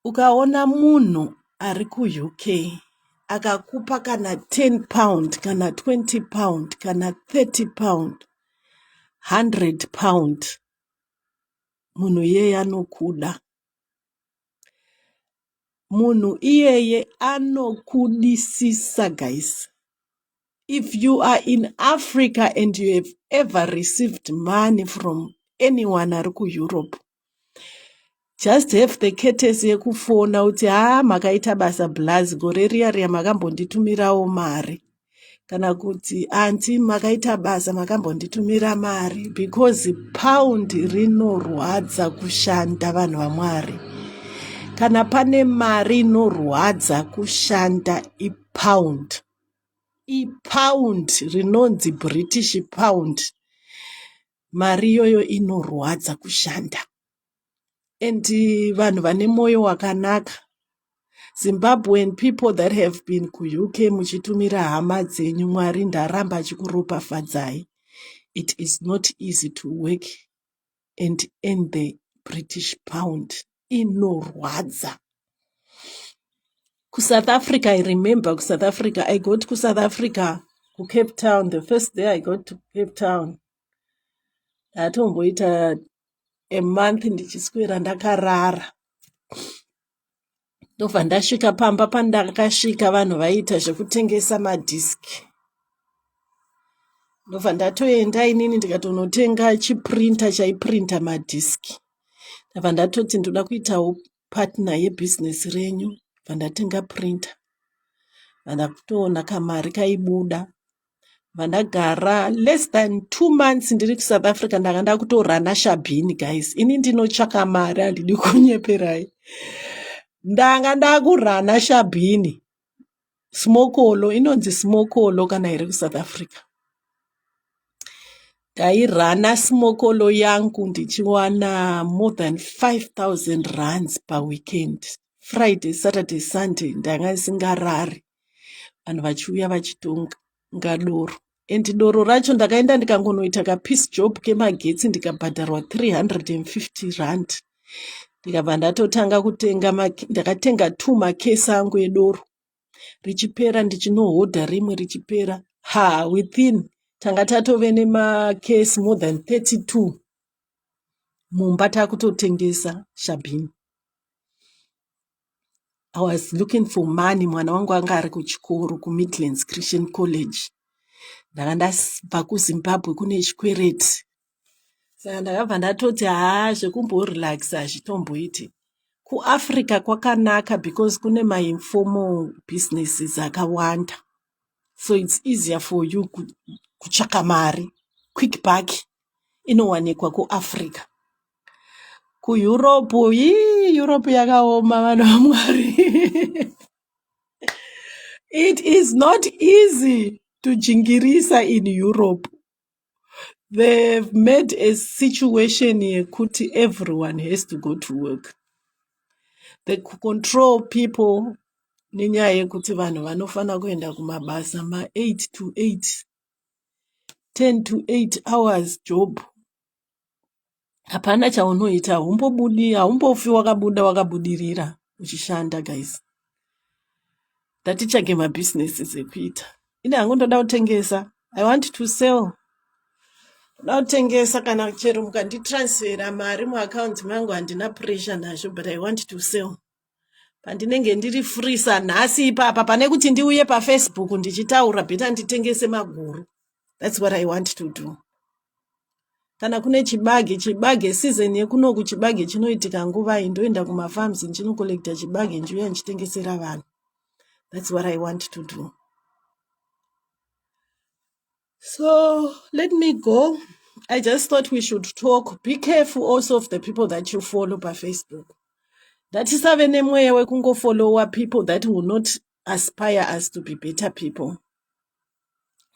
Ukaona munhu ari kuUK akakupa kana 10 pound, kana 20 pound, kana 30 pound, 100 pound, munhu iyeye anokuda. Munhu iyeye anokudisisa, guys. If you are in Africa and you have ever received money from anyone ari kuEurope, just have the courtesy yekufona uti makaita basa blazi gore riya makambonditumirawo mari, kana kuti anti makaita basa makambonditumira mari, because pound rinorwadza kushanda vanhu vaMwari. Kana pane mari inorwadza kushanda ipound. Ipound rinonzi British pound. Mari yoyo inorwadza kushanda. And vanhu vane moyo wakanaka. Zimbabwean people that have been kuUK muchitumira hama dzenyu, Mwari ndaramba achikuropafadzai. It is not easy to work and earn the British pound. Inorwadza. South Africa, I remember South Africa. I got to South Africa, to Cape Town. The first day I got to Cape Town, atomboita a month ndichiswera ndakarara. Ndobva ndasvika pamba pandakasvika vanhu vaita zvekutengesa madhiski. Ndobva ndatoenda inini ndikatonotenga chiprinter chaiprinta madhiski. Ndabva ndatoti ndoda kuitawo partner yebusiness renyu, ndatenga printer. Ndakutoona kamari kaibuda. Vandagara less than 2 months ndiri kuSouth Africa, ndakanda kutorana shabhini, guys. Ini ndinotsvaka mari, handidi kunyeperai. Ndanga ndakurana shabhini. Smokolo, inonzi smokolo kana iri kuSouth Africa. Ndairana smokolo yangu ndichiwana more than 5,000 rands per weekend. Friday, Saturday, Sunday ndanga singarari. Vanhu vachiuya vachitonga doro. And doro racho ndakaenda ndikangonoita kapiece job kemagetsi ndikabhadharwa 350 rand. Ndikabva ndatotanga ndakatenga 2 makesi angu edoro. Richipera ndichinohodha rimwe richipera. Within tanga tatove nemakesi more than 32 mumba takutotengesa shabhini. I was looking for money. Mwana wangu anga ari kuchikoro kuMidlands Christian College. Ndanga ndabva kuZimbabwe kune chikwereti. Saka ndakabva ndatoti zvekumborelaxa hazvitomboiti. KuAfrica kwakanaka because kune ma-informal businesses akawanda. So it's easier for you kutsvaka mari. Quick buck inowanikwa kuAfrica. KuEurope, Europe yakaoma vanhu vaMwari. It is not easy to jingirisa in Europe. They've made a situation yekuti everyone has to go to work. They control people nenyaya yekuti vanhu vanofana kuenda kumabasa 8 to 8, 10 to 8 hours job. Hapana chaunoita, haumbofi wakabudirira uchishanda guys. Tatichage mabusinesses ekuita. Ine hangu ndoda kutengesa. I want to sell. Ndoda kutengesa kana chero mukanditransfera mari muaccount mangu handina pressure nazvo, but I want to sell. Pandinenge ndiri free sanhasi ipapa pane kuti ndiuye paFacebook ndichitaura bheta nditengese maguru. That's what I want to do. Kana kune chibage season yekunoku chibage chinoitika nguva ndoenda kumafarms ndinokollecta chibage ndiuya ndichitengesera vanhu. That's what I want to do. So let me go. I just thought we should talk. Be careful also of the people that you follow by Facebook. That is have a mweya wekungofollowa people that will not aspire us to be better people.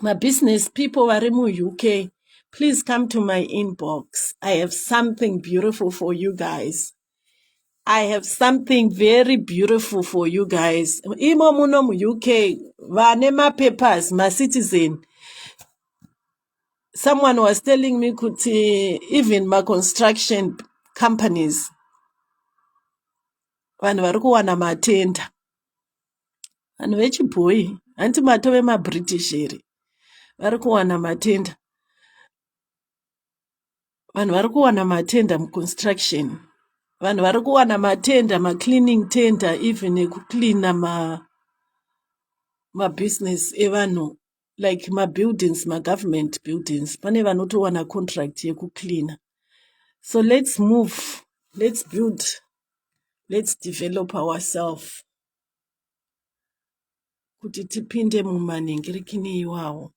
My business people vari mu-UK, please come to my inbox. I have something beautiful for you guys. I have something very beautiful for you guys. Imo muno mu-UK, vane ma-papers, ma-citizen. Someone was telling me kuti even my construction companies, vanhu vari kuwana matenda. Vanhu vechibhoyi, hanti matove maBritish here. Vari kuwana matenda. Vanhu vari kuwana matenda muconstruction. Vanhu vari kuwana matenda, ma-cleaning tender, even ekucleana ma-business evanhu, like ma-buildings, ma-government buildings. Pane vanotowana contract yekucleana. So let's move, let's build, let's develop ourselves. Kuti tipinde mumanhingirikini iwawo.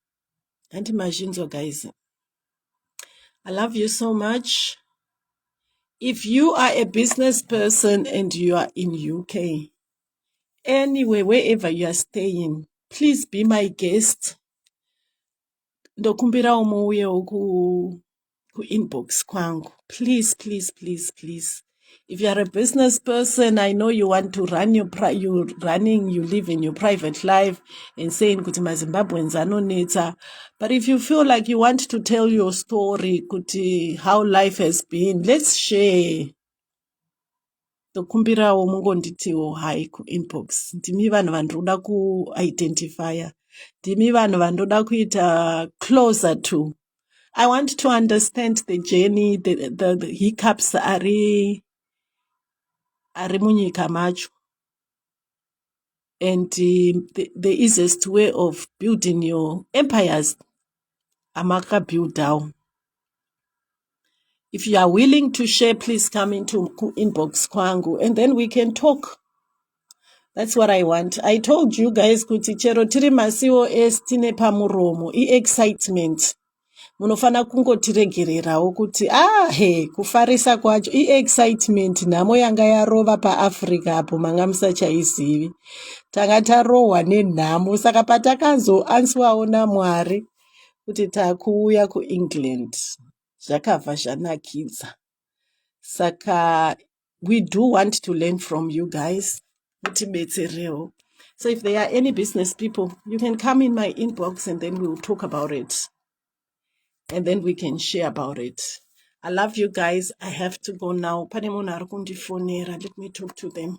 Hanti mazvinzwa guys. I love you so much. If you are a business person and you are in UK, anywhere, wherever you are staying, please be my guest. Ndokumbira umuyewo ku inbox kwangu. Please, please, please, please. If you are a business person, I know you want to run you live in your private life and saying kuti maZimbabweans anonetsa. But if you feel like you want to tell your story, kuti how life has been, let's share. Ndokumbirawo mungonditiwo hai ku-inbox. Ndimi vanhu vandoda ku-identifya. Ndimi vanhu vandoda kuita closer to. I want to understand the journey, the hiccups ari munyika macho. And the easiest way of building your empires amaka build down. If you are willing to share, please come into inbox kwangu and then we can talk. That's what I want. I told you guys kuti chero tiri masiwo tine pamuromo, excitement. Munofana kungotiregererawo kuti kufarisa kwacho excitement nhamo yanga yarova paAfrica apo manga musachaizivi. Tanga tarohwa nenhamo saka patakazoanswawo naMwari kuti takuuya kuEngland zvakabva zvanakidza. Saka we do want to learn from you guys. Mutibetserewo. So if there are any business people, you can come in my inbox and then we'll talk about it. And then we can share about it. I love you guys. I have to go now. Pane munhu ari kundifonera. Let me talk to them.